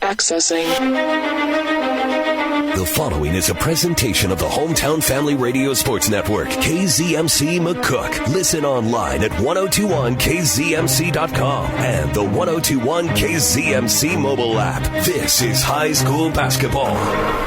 Accessing. The following is a presentation of the Hometown Family Radio Sports Network, KZMC McCook. Listen online at 1021kzmc.com and the 1021 KZMC mobile app. This is high school basketball.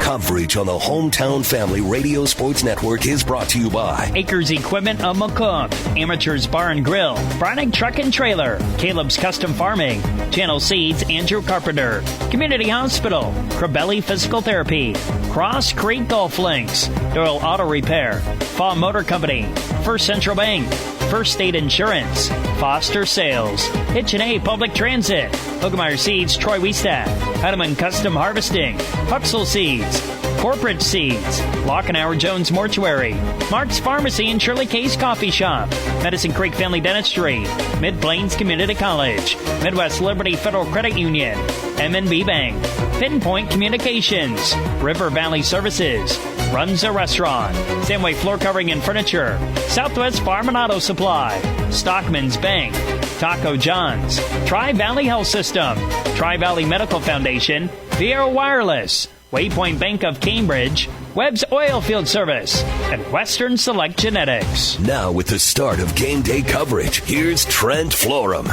Coverage on the Hometown Family Radio Sports Network is brought to you by Acres Equipment of McCook, Amateurs Bar and Grill, Browning Truck and Trailer, Caleb's Custom Farming, Channel Seeds, Andrew Carpenter, Community Hospital, Crabelli Physical Therapy, Cross Creek Golf Links, Doyle Auto Repair, Faw Motor Company, First Central Bank, First State Insurance, Foster Sales, H&A Public Transit, Hogemeyer Seeds, Troy Wiestat, Heinemann Custom Harvesting, Huxell Seeds, Corporate Seeds, Lockenauer Jones Mortuary, Mark's Pharmacy and Shirley Case Coffee Shop, Medicine Creek Family Dentistry, Mid Plains Community College, Midwest Liberty Federal Credit Union, M&B Bank, Pinpoint Communications, River Valley Services, Runza Restaurant, Samway Floor Covering and Furniture, Southwest Farm and Auto Supply, Stockman's Bank, Taco John's, Tri-Valley Health System, Tri-Valley Medical Foundation, Vieira Wireless, Waypoint Bank of Cambridge, Webb's Oilfield Service, and Western Select Genetics. Now with the start of game day coverage, here's Trent Florum.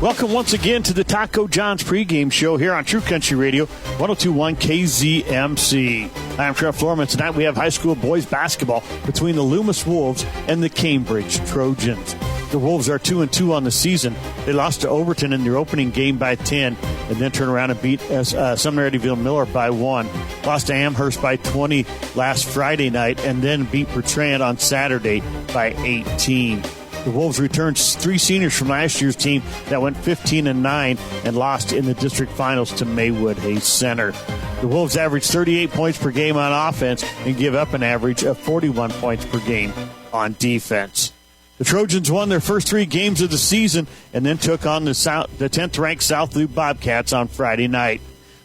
Welcome once again to the Taco John's pregame show here on True Country Radio, 102.1 KZMC. I'm Trent Florum, and tonight we have high school boys basketball between the Loomis Wolves and the Cambridge Trojans. The Wolves are 2-2 on the season. They lost to Overton in their opening game by 10 and then turned around and beat Sumner Eddyville Miller by 1. Lost to Amherst by 20 last Friday night and then beat Bertrand on Saturday by 18. The Wolves returned 3 seniors from last year's team that went 15-9 and lost in the district finals to Maywood Hayes Center. The Wolves averaged 38 points per game on offense and give up an average of 41 points per game on defense. The Trojans won their first 3 games of the season and then took on the 10th-ranked South Loop Bobcats on Friday night.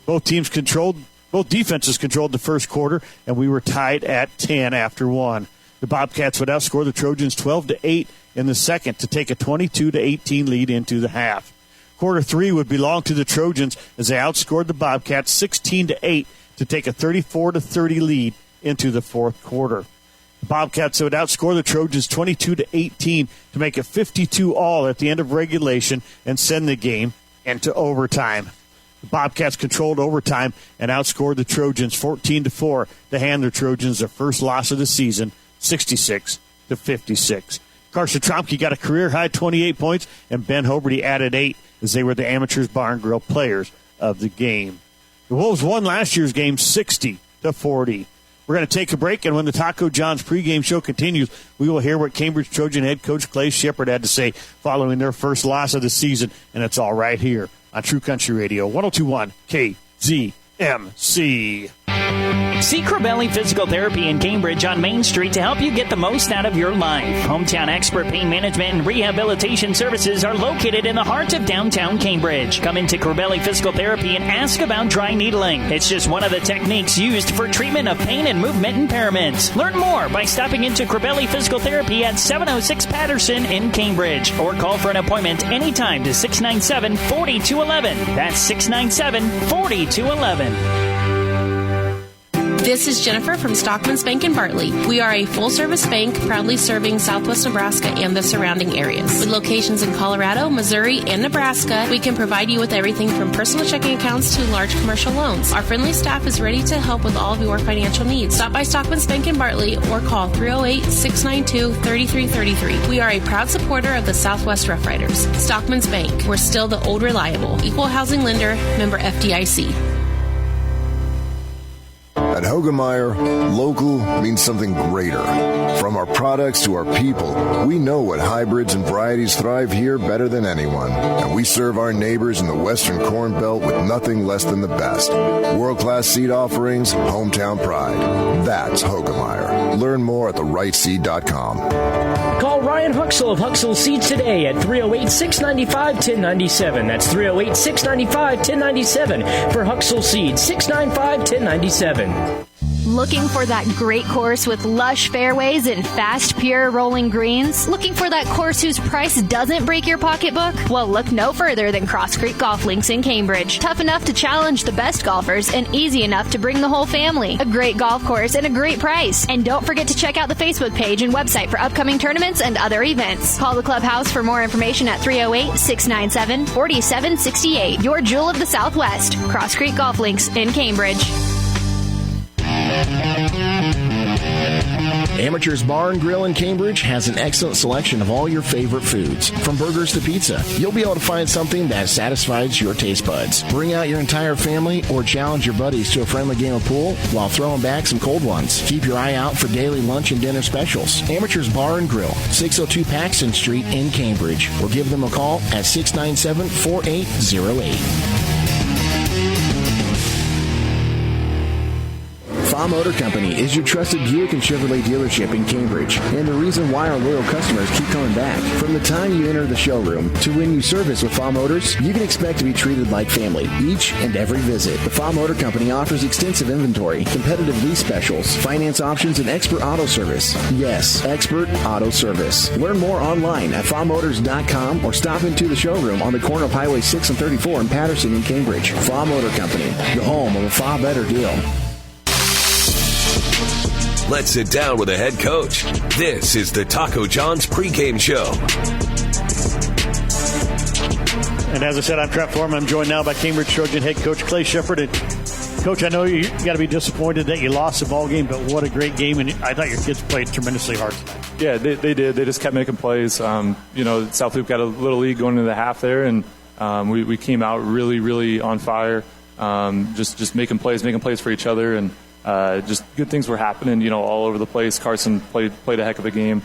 Both defenses controlled the first quarter, and we were tied at 10 after 1. The Bobcats would outscore the Trojans 12-8 in the second to take a 22-18 lead into the half. Quarter 3 would belong to the Trojans as they outscored the Bobcats 16-8 to take a 34-30 lead into the fourth quarter. The Bobcats would outscore the Trojans 22-18 to make it 52-all at the end of regulation and send the game into overtime. The Bobcats controlled overtime and outscored the Trojans 14-4 to hand the Trojans their first loss of the season, 66-56. Carson Trompke got a career-high 28 points, and Ben Hoberty added 8 as they were the Amateurs Bar and Grill players of the game. The Wolves won last year's game 60-40. We're going to take a break, and when the Taco John's pregame show continues, we will hear what Cambridge Trojan head coach Clay Shepard had to say following their first loss of the season, and it's all right here on True Country Radio, 102.1 KZMC. See Crabelli Physical Therapy in Cambridge on Main Street to help you get the most out of your life. Hometown expert pain management and rehabilitation services are located in the heart of downtown Cambridge. Come into Crabelli Physical Therapy and ask about dry needling. It's just one of the techniques used for treatment of pain and movement impairments. Learn more by stopping into Crabelli Physical Therapy at 706 Patterson in Cambridge or call for an appointment anytime to 697-4211. That's 697-4211. This is Jennifer from Stockman's Bank in Bartley. We are a full-service bank proudly serving Southwest Nebraska and the surrounding areas. With locations in Colorado, Missouri, and Nebraska, we can provide you with everything from personal checking accounts to large commercial loans. Our friendly staff is ready to help with all of your financial needs. Stop by Stockman's Bank in Bartley or call 308-692-3333. We are a proud supporter of the Southwest Rough Riders. Stockman's Bank. We're still the old reliable. Equal housing lender. Member FDIC. At Hogemeyer, local means something greater. From our products to our people, we know what hybrids and varieties thrive here better than anyone. And we serve our neighbors in the Western Corn Belt with nothing less than the best. World-class seed offerings, hometown pride. That's Hogemeyer. Learn more at therightseed.com. Call Ryan Huxell of Huxell Seeds today at 308-695-1097. That's 308-695-1097 for Huxell Seeds, 695-1097. Looking for that great course with lush fairways and fast, pure rolling greens? Looking for that course whose price doesn't break your pocketbook? Well, look no further than Cross Creek Golf Links in Cambridge. Tough enough to challenge the best golfers and easy enough to bring the whole family. A great golf course and a great price. And don't forget to check out the Facebook page and website for upcoming tournaments and other events. Call the clubhouse for more information at 308-697-4768. Your jewel of the Southwest. Cross Creek Golf Links in Cambridge. Amateur's Bar and Grill in Cambridge has an excellent selection of all your favorite foods. From burgers to pizza, you'll be able to find something that satisfies your taste buds. Bring out your entire family or challenge your buddies to a friendly game of pool while throwing back some cold ones. Keep your eye out for daily lunch and dinner specials. Amateur's Bar and Grill, 602 Paxton Street in Cambridge. Or give them a call at 697-4808. Fa Motor Company is your trusted Buick and Chevrolet dealership in Cambridge, and the reason why our loyal customers keep coming back. From the time you enter the showroom to when you service with Fa Motors, you can expect to be treated like family each and every visit. The Fa Motor Company offers extensive inventory, competitive lease specials, finance options, and expert auto service. Yes, expert auto service. Learn more online at famotors.com or stop into the showroom on the corner of Highway 6 and 34 in Patterson in Cambridge. Fa Motor Company, the home of a far better deal. Let's sit down with the head coach. This is the Taco John's pregame show. And as I said, I'm Trent Foreman. I'm joined now by Cambridge Trojan head coach Clay Shepard. And Coach, I know you got to be disappointed that you lost the ball game, but what a great game. And I thought your kids played tremendously hard tonight. Yeah, they did. They just kept making plays. South Loop got a little lead going into the half there, and we came out really, really on fire, just making plays for each other, and just good things were happening, all over the place. Carson played a heck of a game.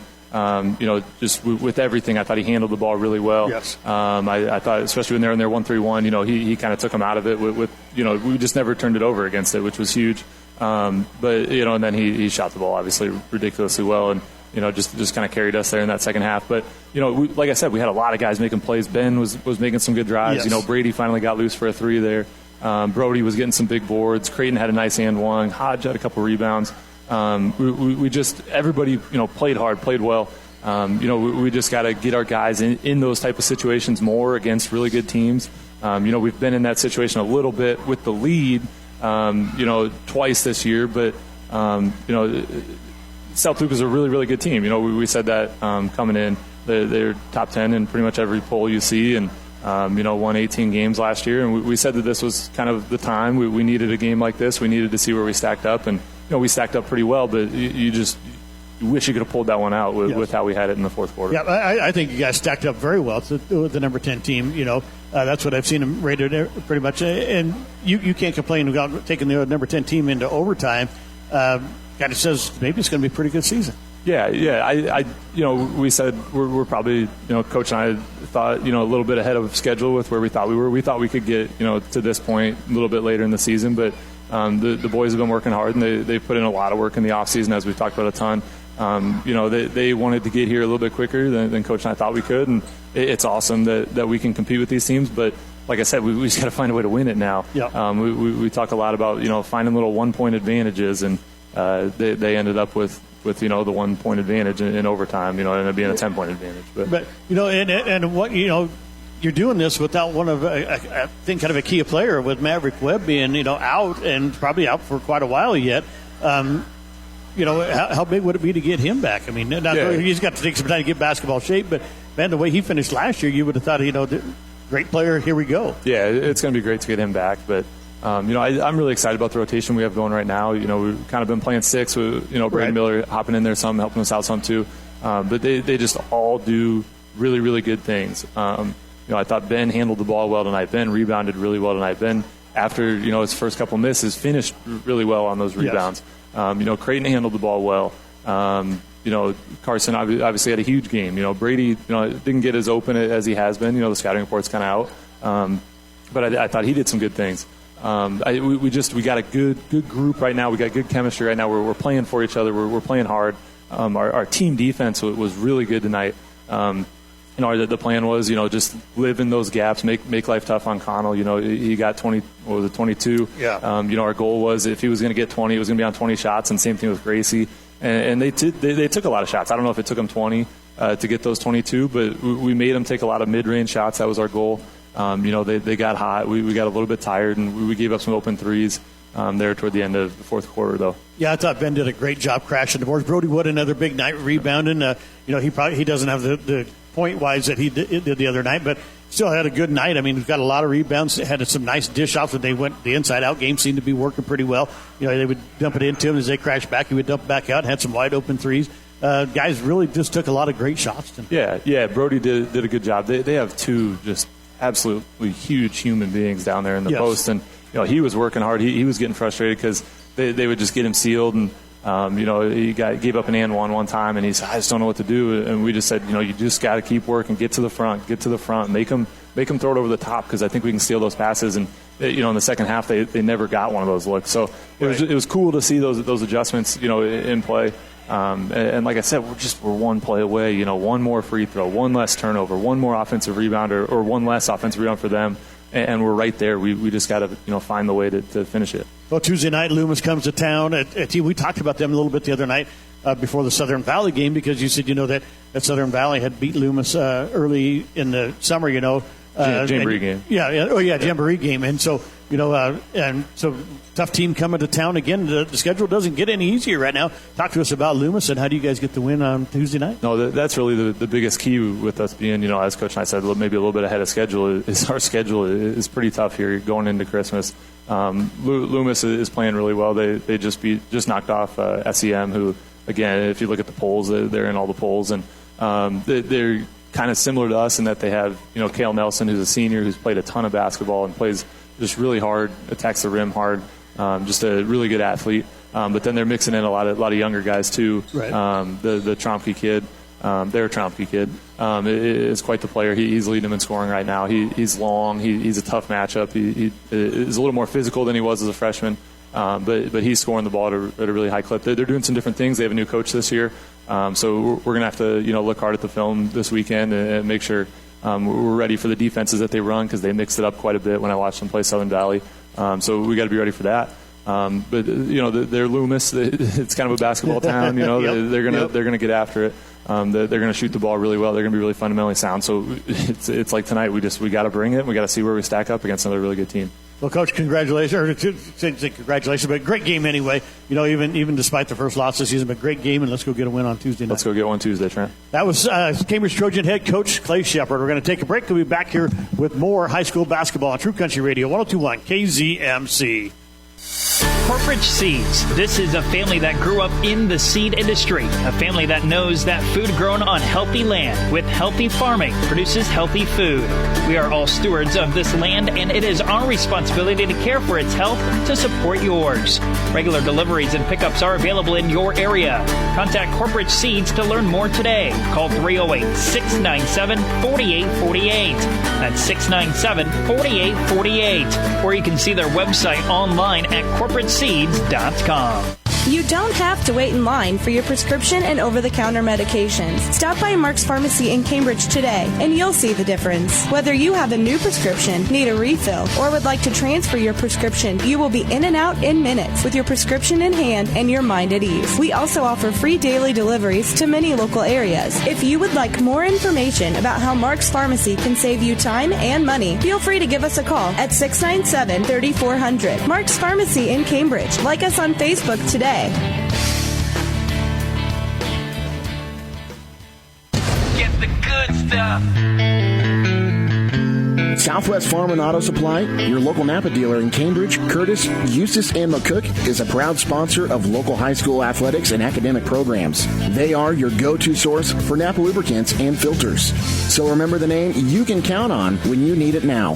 Just with everything, I thought he handled the ball really well. Yes. I thought, especially when they're in their 1-3-1, he kind of took them out of it with we just never turned it over against it, which was huge. And then he shot the ball obviously ridiculously well, and just kind of carried us there in that second half. But like I said, we had a lot of guys making plays. Ben was making some good drives. Yes. Brady finally got loose for a 3 there. Brohdey was getting some big boards. Krayton had a nice and one. Hodge had a couple rebounds. We just everybody played hard, played well. We just got to get our guys in those type of situations more against really good teams. We've been in that situation a little bit with the lead, twice this year, but South Loop is a really, really good team. We said that coming in. They're top 10 in pretty much every poll you see, and won 18 games last year, and we said that this was kind of the time. We needed a game like this. We needed to see where we stacked up, and we stacked up pretty well, but you wish you could have pulled that one out with how we had it in the fourth quarter. Yeah, I think you guys stacked up very well with the number 10 team. That's what I've seen them rated pretty much, and you can't complain about taking the number 10 team into overtime. Kind of says maybe it's going to be a pretty good season. Yeah. We said we're probably, Coach and I thought, a little bit ahead of schedule with where we thought we were. We thought we could get, to this point a little bit later in the season, but the boys have been working hard, and they put in a lot of work in the offseason, as we've talked about a ton. They wanted to get here a little bit quicker than Coach and I thought we could, and it's awesome that we can compete with these teams, but like I said, we just got to find a way to win it now. Yeah. We talk a lot about, finding little 1-point advantages, and they ended up with the 1-point advantage in overtime, and it being a 10-point advantage. But and what you're doing this without one of I think kind of a key player with Maverick Webb being out and probably out for quite a while yet. How big would it be to get him back? I mean, he's got to take some time to get basketball shape, but man, the way he finished last year, you would have thought great player. Here we go. Yeah, it's going to be great to get him back, but. I'm really excited about the rotation we have going right now. We've kind of been playing 6 with, Brady Miller hopping in there some, helping us out some too. But they just all do really, really good things. I thought Ben handled the ball well tonight. Ben rebounded really well tonight. Ben, after, his first couple misses, finished really well on those rebounds. Yes. Krayton handled the ball well. Carson obviously had a huge game. Brady, didn't get as open as he has been. The scouting report's kind of out. But I thought he did some good things. We got a good group right now. We got good chemistry right now. We're playing for each other. We're playing hard. Our team defense was really good tonight. the plan was, just live in those gaps, make life tough on Connell. He got 22. Yeah. Our goal was if he was going to get 20, it was going to be on 20 shots, and same thing with Gracie. And they took a lot of shots. I don't know if it took them 20 to get those 22, but we made them take a lot of mid-range shots. That was our goal. They got hot. We got a little bit tired, and we gave up some open threes there toward the end of the fourth quarter, though. Yeah, I thought Ben did a great job crashing the boards. Brohdey Wood, another big night rebounding. He doesn't have the point-wise that he did the other night, but still had a good night. I mean, he's got a lot of rebounds. Had some nice dish-offs when they went. The inside-out game seemed to be working pretty well. They would dump it into him as they crashed back. He would dump back out and had some wide-open threes. Guys really just took a lot of great shots tonight. Yeah. Brohdey did a good job. They have two just absolutely huge human beings down there in the post, and he was working hard. He was getting frustrated because they would just get him sealed, and he gave up an and one time, and he said, I just don't know what to do. And we just said, you just got to keep working, get to the front, make them throw it over the top, because I think we can steal those passes. And in the second half, they never got one of those looks. So it was cool to see those adjustments, in play. And like I said, we're one play away. One more free throw, one less turnover, one more offensive rebound, or one less offensive rebound for them. And we're right there. We just got to find the way to finish it. Well, Tuesday night, Loomis comes to town. We talked about them a little bit the other night before the Southern Valley game, because you said that Southern Valley had beat Loomis early in the summer. Jamboree game. Jamboree game. And so and so tough team coming to town again. The schedule doesn't get any easier right now. Talk to us about Loomis and how do you guys get the win on Tuesday night? No, that's really the biggest key with us being, as Coach and I said, maybe a little bit ahead of schedule. Is our schedule is pretty tough here going into Christmas. Loomis is playing really well. They just knocked off SEM, who, again, if you look at the polls, they're in all the polls, and they're kind of similar to us in that they have Cale Nelson, who's a senior, who's played a ton of basketball and plays just really hard, attacks the rim hard, just a really good athlete. But then they're mixing in a lot of younger guys too. Right. The Trompke kid, their Trompke kid, is quite the player. He's leading them in scoring right now. He's long. He's a tough matchup. He is a little more physical than he was as a freshman. But he's scoring the ball at a really high clip. They're doing some different things. They have a new coach this year, so we're going to have to look hard at the film this weekend and make sure we're ready for the defenses that they run, because they mixed it up quite a bit when I watched them play Southern Valley. So we got to be ready for that. But they're Loomis. It's kind of a basketball town. They're gonna get after it. They're gonna shoot the ball really well. They're gonna be really fundamentally sound. So it's like tonight. We got to bring it. We got to see where we stack up against another really good team. Well, Coach, congratulations. Congratulations, but great game anyway. Even despite the first loss this season, but great game, and let's go get a win on Tuesday night. Let's go get one Tuesday, Trent. That was Cambridge Trojan head coach Clay Shepard. We're going to take a break. We'll be back here with more high school basketball on True Country Radio 102.1 KZMC. Corporate Seeds. This is a family that grew up in the seed industry. A family that knows that food grown on healthy land with healthy farming produces healthy food. We are all stewards of this land, and it is our responsibility to care for its health to support yours. Regular deliveries and pickups are available in your area. Contact Corporate Seeds to learn more today. Call 308-697-4848. That's 697-4848. Or you can see their website online at corporateseeds.com. You don't have to wait in line for your prescription and over-the-counter medications. Stop by Mark's Pharmacy in Cambridge today, and you'll see the difference. Whether you have a new prescription, need a refill, or would like to transfer your prescription, you will be in and out in minutes with your prescription in hand and your mind at ease. We also offer free daily deliveries to many local areas. If you would like more information about how Mark's Pharmacy can save you time and money, feel free to give us a call at 697-3400. Mark's Pharmacy in Cambridge. Like us on Facebook today. Get the good stuff. Southwest Farm and Auto Supply, your local Napa dealer in Cambridge, Curtis, Eustis, and McCook, is a proud sponsor of local high school athletics and academic programs. They are your go-to source for Napa lubricants and filters. So remember the name you can count on when you need it now.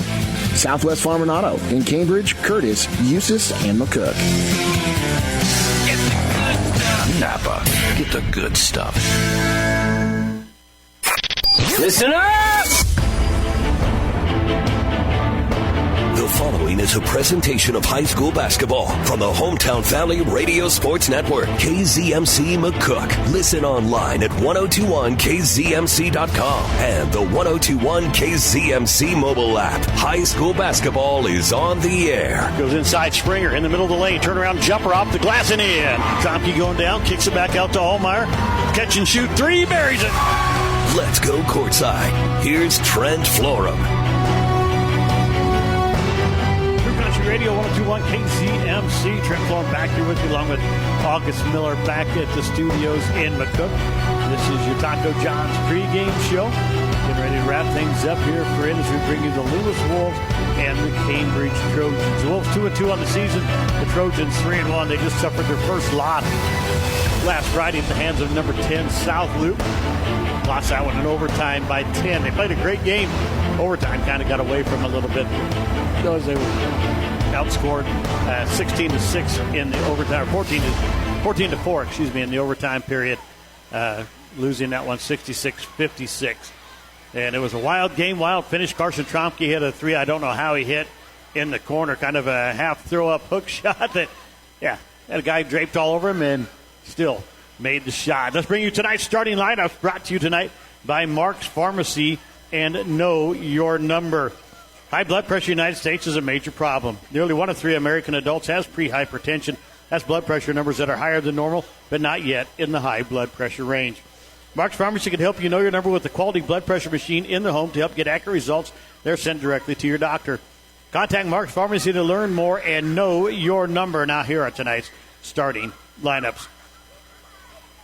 Southwest Farm and Auto in Cambridge, Curtis, Eustis, and McCook. Get the good stuff. Napa. Get the good stuff. Listen up! The following is a presentation of high school basketball from the Hometown Family Radio Sports Network, KZMC McCook. Listen online at 1021kzmc.com and the 1021 KZMC mobile app. High school basketball is on the air. Goes inside Springer in the middle of the lane. Turnaround jumper off the glass and in. Trompke going down, kicks it back out to Ahlemeyer. Catch and shoot three, buries it. Let's go courtside. Here's Trent Florham. True Country Radio 102.1 KZMC. Trent Florham back here with you along with August Miller back at the studios in McCook. This is your Taco John's pregame show. Getting ready to wrap things up here for it as we bring you the Loomis Wolves and the Cambridge Trojans. The Wolves 2-2 on the season. The Trojans 3-1. They just suffered their first loss last Friday at the hands of number 10 South Loop. Lost that one in overtime by 10. They played a great game. Overtime kind of got away from them a little bit because they were outscored 16-6 in the overtime, 14-4, in the overtime period, losing that one 66-56. And it was a wild game, wild finish. Carson Trompke hit a three. I don't know how he hit in the corner, kind of a half throw-up hook shot that, had a guy draped all over him and still made the shot. Let's bring you tonight's starting lineup, brought to you tonight by Mark's Pharmacy and Know Your Number. High blood pressure in the United States is a major problem. Nearly 1 in 3 American adults has pre-hypertension. That's blood pressure numbers that are higher than normal, but not yet in the high blood pressure range. Mark's Pharmacy can help you know your number with a quality blood pressure machine in the home to help get accurate results. They're sent directly to your doctor. Contact Mark's Pharmacy to learn more and know your number. Now here are tonight's starting lineups.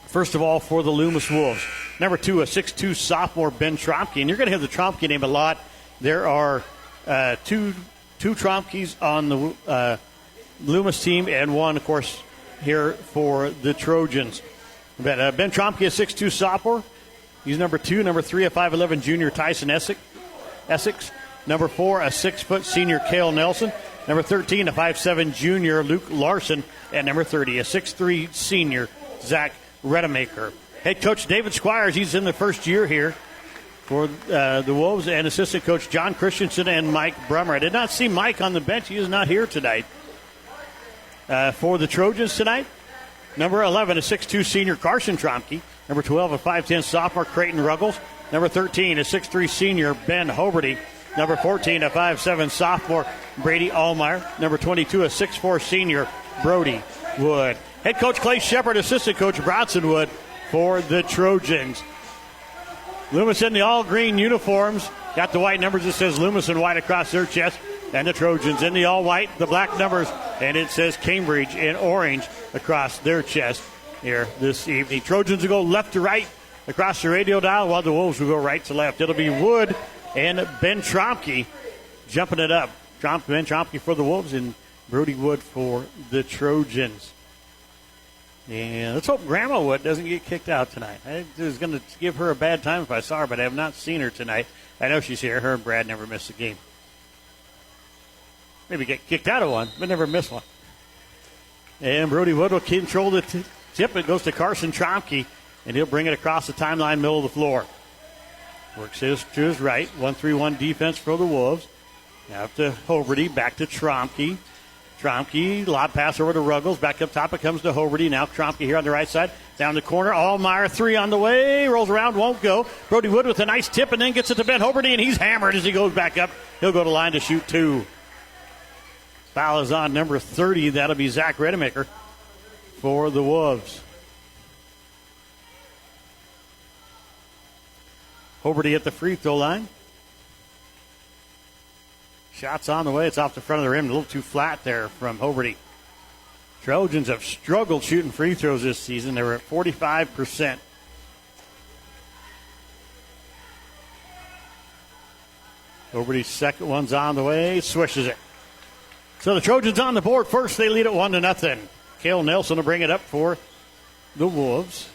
First of all, for the Loomis Wolves, number 2, a 6'2 sophomore, Ben Trompke. And you're going to hear the Trompke name a lot. There are two Trompkes on the Loomis team and one, of course, here for the Trojans. But Ben Trompke, a 6'2 sophomore. He's number 2. Number 3, a 5'11 junior, Tyson Essex. Number 4, a 6-foot senior, Cale Nelson. Number 13, a 5'7 junior, Luke Larson. And number 30, a 6'3 senior, Zach Redemaker. Head coach David Squires, he's in the first year here for the Wolves, and assistant coach John Christensen and Mike Brummer. I did not see Mike on the bench. He is not here tonight. For the Trojans tonight, number 11, a 6'2 senior, Carson Trompke. Number 12, a 5'10 sophomore, Krayton Ruggles. Number 13, a 6'3 senior, Ben Hoberty. Number 14, a 5'7 sophomore, Brady Ahlemeyer. Number 22, a 6'4 senior, Brohdey Wood. Head coach Clay Shepard, assistant coach Bronson Wood for the Trojans. Loomis in the all-green uniforms. Got the white numbers that says Loomis in white across their chest. And the Trojans in the all-white, the black numbers, and it says Cambridge in orange across their chest here this evening. Trojans will go left to right across the radio dial, while the Wolves will go right to left. It'll be Wood and Ben Trompke jumping it up. Ben Trompke for the Wolves and Brohdey Wood for the Trojans. And let's hope Grandma Wood doesn't get kicked out tonight. I was going to give her a bad time if I saw her, but I have not seen her tonight. I know she's here. Her and Brad never miss a game. Maybe get kicked out of one, but never miss one. And Brohdey Wood will control the tip. It goes to Carson Trompke, and he'll bring it across the timeline, middle of the floor. Works to his right. 1-3-1 defense for the Wolves. Now to Hoberty, back to Trompke. Trompke, lob pass over to Ruggles. Back up top, it comes to Hoberty. Now Trompke here on the right side. Down the corner, Ahlemeyer, 3 on the way. Rolls around, won't go. Brohdey Wood with a nice tip and then gets it to Ben Hoberty, and he's hammered as he goes back up. He'll go to line to shoot 2. Foul is on number 30. That'll be Zach Redemaker for the Wolves. Hoberty at the free throw line. Shots on the way. It's off the front of the rim. A little too flat there from Hoberty. Trojans have struggled shooting free throws this season. They were at 45%. Hoberty's second one's on the way. Swishes it. So the Trojans on the board first. They lead it 1-0. Cale Nelson will bring it up for the Wolves.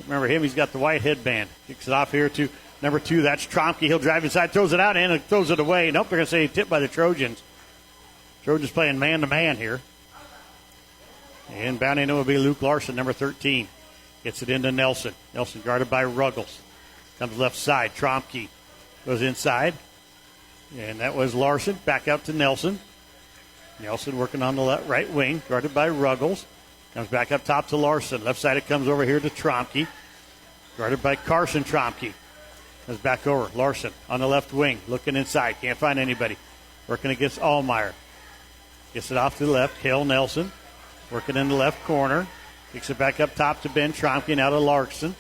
Remember him. He's got the white headband. Kicks it off here to number 2. That's Trompke. He'll drive inside, throws it out, and throws it away. Nope, they're going to say tipped by the Trojans. Trojans playing man-to-man here. And bounding in will be Luke Larson, number 13. Gets it into Nelson. Nelson guarded by Ruggles. Comes left side. Trompke goes inside. And that was Larson. Back out to Nelson. Nelson working on the right wing, guarded by Ruggles. Comes back up top to Larson. Left side it comes over here to Trompke. Guarded by Carson Trompke. Comes back over. Larson on the left wing, looking inside. Can't find anybody. Working against Ahlemeyer. Gets it off to the left. Hale Nelson working in the left corner. Kicks it back up top to Ben Trompke. Now to Larson.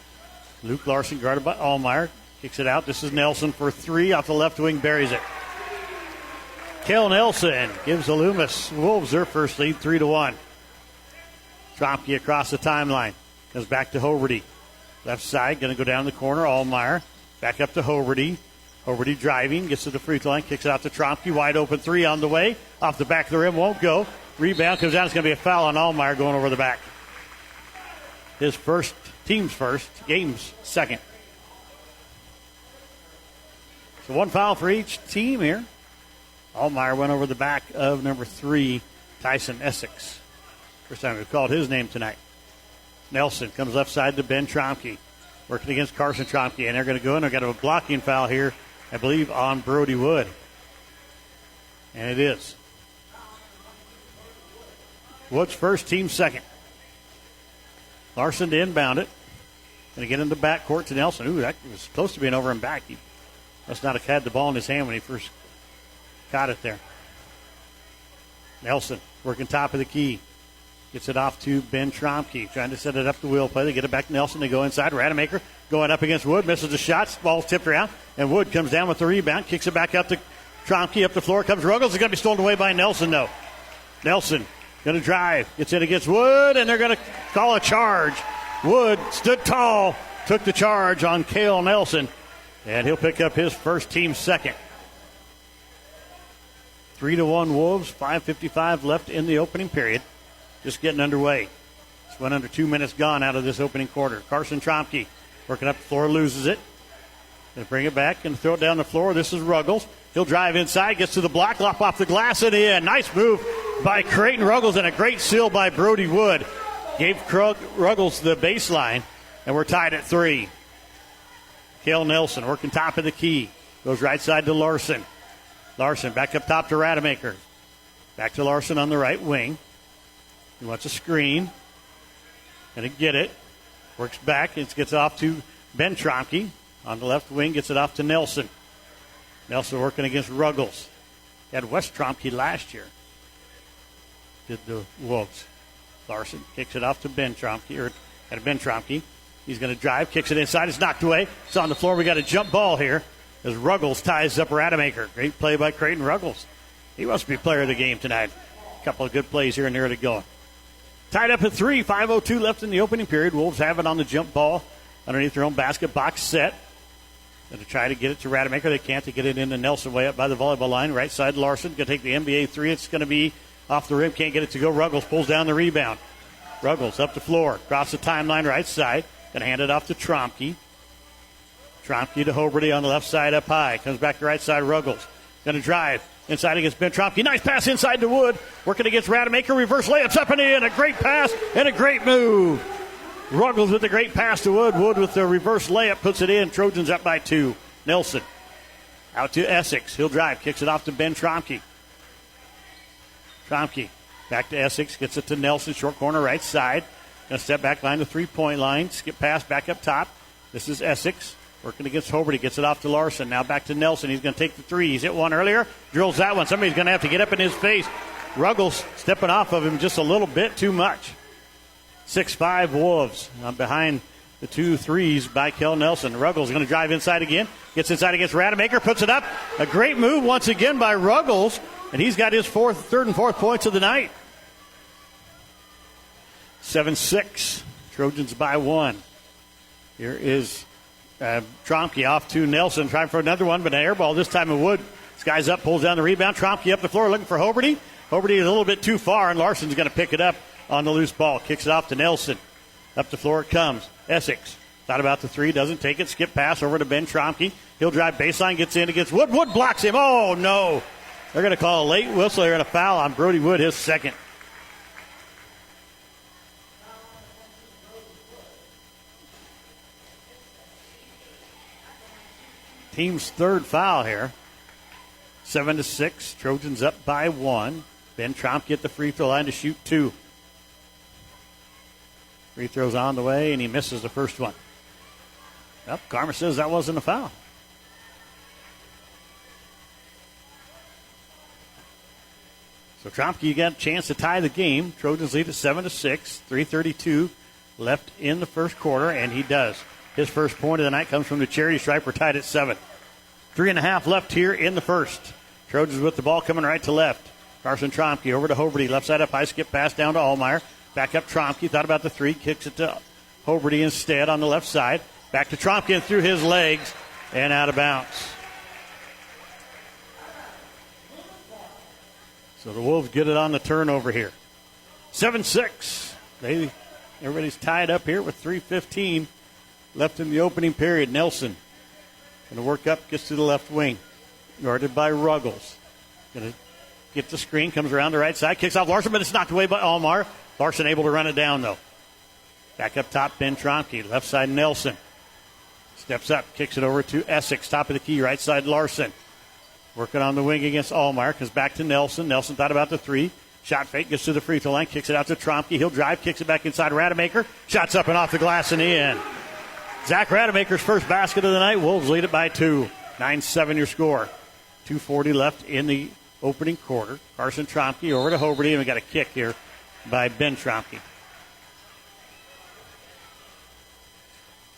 Luke Larson guarded by Ahlemeyer. Kicks it out. This is Nelson for three. Off the left wing, buries it. Hale Nelson gives the Loomis Wolves their first lead, 3-1. Trompke across the timeline. Comes back to Hoberty. Left side, going to go down the corner. Ahlemeyer. Back up to Hoberty. Hoberty driving. Gets to the free throw line. Kicks it out to Trompke. Wide open three on the way. Off the back of the rim. Won't go. Rebound comes down. It's going to be a foul on Ahlemeyer going over the back. His first, team's first, game's second. So one foul for each team here. Ahlemeyer went over the back of number 3, Tyson Essex. First time we've called his name tonight. Nelson comes left side to Ben Trompke. Working against Carson Trompke. And they're going to go in. They're going to have a blocking foul here, I believe, on Brohdey Wood. And it is. Wood's first, team second. Larson to inbound it. Going to get in the backcourt to Nelson. Ooh, that was supposed to be an over and back. He must not have had the ball in his hand when he first caught it there. Nelson working top of the key. Gets it off to Ben Trompke. Trying to set it up the wheel play. They get it back to Nelson. They go inside. Rademacher going up against Wood. Misses the shot. Ball's tipped around. And Wood comes down with the rebound. Kicks it back up to Trompke. Up the floor comes Ruggles. It's going to be stolen away by Nelson, though. Nelson going to drive. Gets in against Wood. And they're going to call a charge. Wood stood tall. Took the charge on Cale Nelson. And he'll pick up his first, team second. 3-1 Wolves. 5:55 left in the opening period. Just getting underway. Just went under 2 minutes gone out of this opening quarter. Carson Trompke working up the floor, loses it. Going to bring it back and throw it down the floor. This is Ruggles. He'll drive inside, gets to the block, lop off the glass, and in. Nice move by Krayton Ruggles and a great seal by Brohdey Wood. Gave Ruggles the baseline, and we're tied at 3. Cale Nelson working top of the key. Goes right side to Larson. Larson back up top to Rademacher. Back to Larson on the right wing. He wants a screen. Going to get it. Works back. It gets off to Ben Trompke. On the left wing, gets it off to Nelson. Nelson working against Ruggles. Had West Trompke last year. Did the Wolves. Larson kicks it off to Ben Trompke. Or at Ben Trompke. He's going to drive. Kicks it inside. It's knocked away. It's on the floor. We got a jump ball here as Ruggles ties up Rademacher. Great play by Krayton Ruggles. He must be player of the game tonight. A couple of good plays here and there to go. Tied up at 3, 5:02 left in the opening period. Wolves have it on the jump ball underneath their own basket, box set. Going to try to get it to Rademacher. They can't. To get it into Nelson way up by the volleyball line. Right side Larson. Going to take the NBA 3. It's going to be off the rim. Can't get it to go. Ruggles pulls down the rebound. Ruggles up the floor. Across the timeline right side. Going to hand it off to Trompke. Trompke to Hoberty on the left side up high. Comes back to right side Ruggles. Going to drive. Inside against Ben Trompke. Nice pass inside to Wood. Working against Rademacher. Reverse layups up and in. A great pass and a great move. Ruggles with a great pass to Wood. Wood with the reverse layup puts it in. Trojans up by 2. Nelson out to Essex. He'll drive. Kicks it off to Ben Trompke. Trompke back to Essex. Gets it to Nelson. Short corner right side. Going to step back line to 3-point line. Skip pass back up top. This is Essex. Working against Hoberty. Gets it off to Larson. Now back to Nelson. He's going to take the 3. He's hit one earlier. Drills that one. Somebody's going to have to get up in his face. Ruggles stepping off of him just a little bit too much. 6-5 Wolves behind the 2 threes by Cale Nelson. Ruggles going to drive inside again. Gets inside against Rademacher. Puts it up. A great move once again by Ruggles. And he's got his third and fourth points of the night. 7-6. Trojans by 1. Here is Trompke off to Nelson, trying for another one, but an air ball this time of Wood. This guy's up, pulls down the rebound. Trompke up the floor looking for Hoberty. Hoberty is a little bit too far, and Larson's going to pick it up on the loose ball. Kicks it off to Nelson. Up the floor it comes. Essex thought about the 3, doesn't take it. Skip pass over to Ben Trompke. He'll drive baseline, gets in against Wood. Wood blocks him. Oh, no. They're going to call a late whistle here and a foul on Brohdey Wood, his second. Team's third foul here. 7-6. Trojans up by 1. Ben Trompke at the free throw line to shoot 2. Free throw's on the way, and he misses the first one. Well, Karma says that wasn't a foul. So Trompke got a chance to tie the game. Trojans lead at 7-6, 3:32 left in the first quarter, and he does. His first point of the night comes from the charity stripe. We're tied at 7. 3.5 left here in the first. Trojans with the ball coming right to left. Carson Trompke over to Hoberty. Left side up high, skip pass down to Ahlemeyer. Back up Trompke. Thought about the 3. Kicks it to Hoberty instead on the left side. Back to Trompke and through his legs and out of bounds. So the Wolves get it on the turnover here. 7-6. Everybody's tied up here with 3:15 left in the opening period. Nelson going to work up, gets to the left wing. Guarded by Ruggles. Going to get the screen, comes around the right side, kicks off Larson, but it's knocked away by Ahlemeyer. Larson able to run it down, though. Back up top, Ben Trompke. Left side, Nelson. Steps up, kicks it over to Essex. Top of the key, right side, Larson. Working on the wing against Ahlemeyer. Comes back to Nelson. Nelson thought about the 3. Shot fake, gets to the free throw line, kicks it out to Trompke. He'll drive, kicks it back inside Rademacher. Shots up and off the glass and in. Zach Rademacher's first basket of the night. Wolves lead it by 2. 9-7 your score. 2:40 left in the opening quarter. Carson Trompke over to Hoberty, and we got a kick here by Ben Trompke.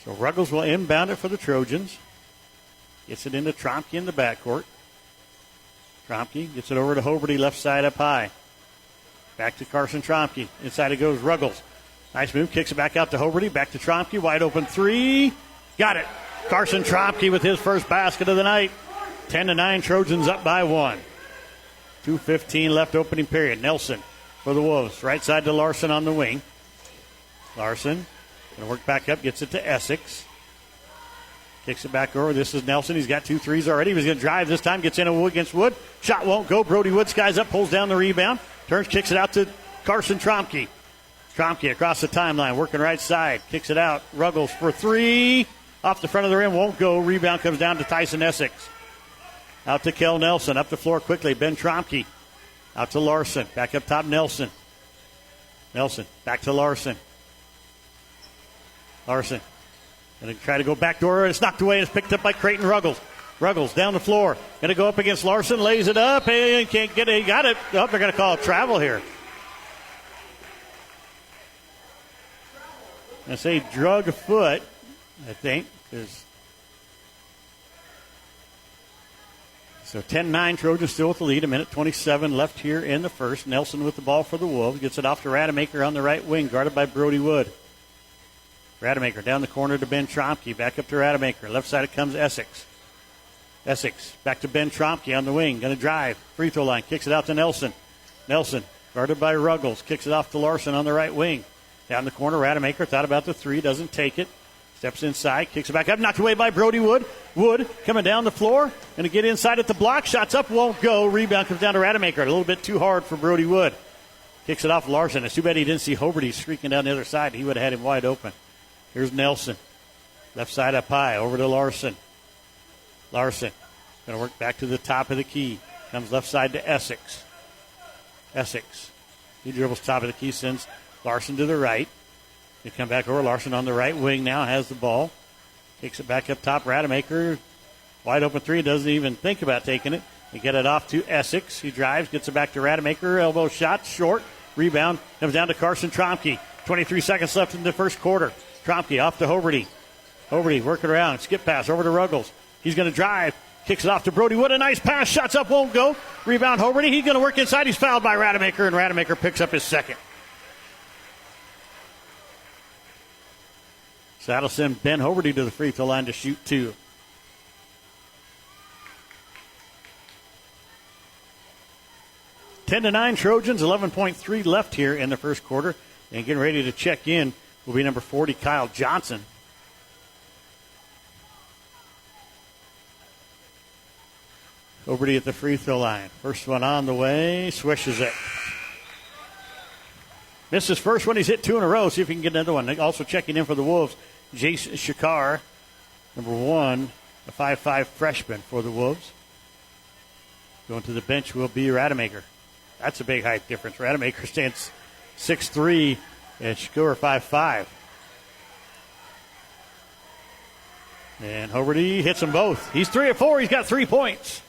So Ruggles will inbound it for the Trojans. Gets it into Trompke in the backcourt. Trompke gets it over to Hoberty, left side up high. Back to Carson Trompke. Inside it goes Ruggles. Nice move. Kicks it back out to Hoberty. Back to Trompke. Wide open 3. Got it. Carson Trompke with his first basket of the night. 10-9. Trojans up by 1. 2:15 left opening period. Nelson for the Wolves. Right side to Larson on the wing. Larson going to work back up. Gets it to Essex. Kicks it back over. This is Nelson. He's got 2 threes already. He's going to drive this time. Gets in against Wood. Shot won't go. Brohdey Wood skies up. Pulls down the rebound. Turns, kicks it out to Carson Trompke. Trompke across the timeline. Working right side. Kicks it out. Ruggles for 3. Off the front of the rim. Won't go. Rebound comes down to Tyson Essex. Out to Kel Nelson. Up the floor quickly. Ben Trompke. Out to Larson. Back up top, Nelson. Nelson. Back to Larson. Larson. Going to try to go backdoor. It's knocked away. It's picked up by Krayton Ruggles. Ruggles down the floor. Going to go up against Larson. Lays it up. And can't get it. He got it. Oh, they're going to call it travel here. I say drug a foot, I think. So 10-9, Trojans still with the lead. 1:27 left here in the first. Nelson with the ball for the Wolves. Gets it off to Rademacher on the right wing, guarded by Brohdey Wood. Rademacher down the corner to Ben Trompke. Back up to Rademacher. Left side it comes Essex. Essex back to Ben Trompke on the wing. Going to drive. Free throw line. Kicks it out to Nelson. Nelson guarded by Ruggles. Kicks it off to Larson on the right wing. Down the corner, Rademacher thought about the 3. Doesn't take it. Steps inside. Kicks it back up. Knocked away by Brohdey Wood. Wood coming down the floor. Going to get inside at the block. Shots up. Won't go. Rebound comes down to Rademacher. A little bit too hard for Brohdey Wood. Kicks it off Larson. It's too bad he didn't see Hoberty streaking down the other side. He would have had him wide open. Here's Nelson. Left side up high. Over to Larson. Larson. Going to work back to the top of the key. Comes left side to Essex. Essex. He dribbles top of the key. Sends Larson to the right. They come back over. Larson on the right wing now. Has the ball. Kicks it back up top. Rademacher. Wide open 3. Doesn't even think about taking it. They get it off to Essex. He drives. Gets it back to Rademacher. Elbow shot. Short. Rebound. Comes down to Carson Trompke. 23 seconds left in the first quarter. Trompke off to Hoberty. Hoberty working around. Skip pass over to Ruggles. He's going to drive. Kicks it off to Brohdey Wood. A nice pass. Shots up. Won't go. Rebound Hoberty. He's going to work inside. He's fouled by Rademacher, and Rademacher picks up his second. So that'll send Ben Hoberty to the free throw line to shoot 2. Ten to 9 Trojans. 11.3 left here in the first quarter. And getting ready to check in will be number 40, Kyle Johnson. Hoberty at the free throw line. First one on the way. Swishes it. Missed his first one. He's hit 2 in a row. See if he can get another one. Also checking in for the Wolves, Jace Shakar, number 1, a 5'5 freshman for the Wolves. Going to the bench will be Rademacher. That's a big height difference. Rademacher stands 6'3", and Shakura 5'5". And Hoberty hits them both. He's 3 of 4. He's got 3 points.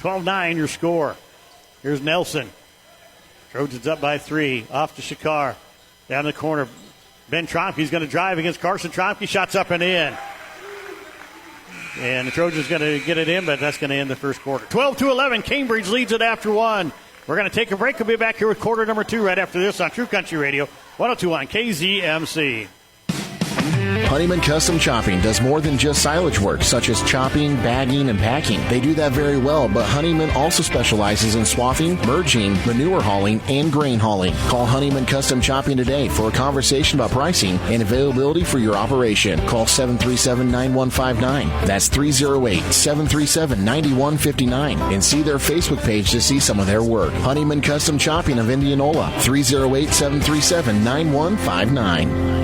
12-9 your score. Here's Nelson. Trojans up by 3. Off to Shakar. Down the corner. Ben Trompke's going to drive against Carson Trompke. Shots up and in. And the Trojans going to get it in, but that's going to end the first quarter. 12-11. Cambridge leads it after 1. We're going to take a break. We'll be back here with quarter number 2 right after this on True Country Radio, 102.1 KZMC. Honeyman Custom Chopping does more than just silage work, such as chopping, bagging, and packing. They do that very well, but Honeyman also specializes in swathing, merging, manure hauling, and grain hauling. Call Honeyman Custom Chopping today for a conversation about pricing and availability for your operation. Call 737-9159. That's 308-737-9159. And see their Facebook page to see some of their work. Honeyman Custom Chopping of Indianola, 308-737-9159.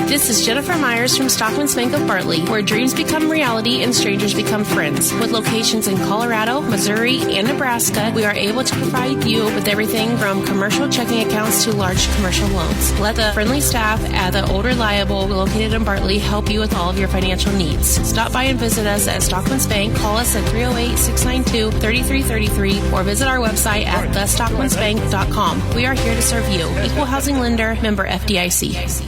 This is Jennifer Myers from Stockman's Bank of Bartley, where dreams become reality and strangers become friends. With locations in Colorado, Missouri, and Nebraska, we are able to provide you with everything from commercial checking accounts to large commercial loans. Let the friendly staff at the Old Reliable, located in Bartley, help you with all of your financial needs. Stop by and visit us at Stockman's Bank. Call us at 308-692-3333 or visit our website at thestockmansbank.com. We are here to serve you. Equal housing lender, member FDIC.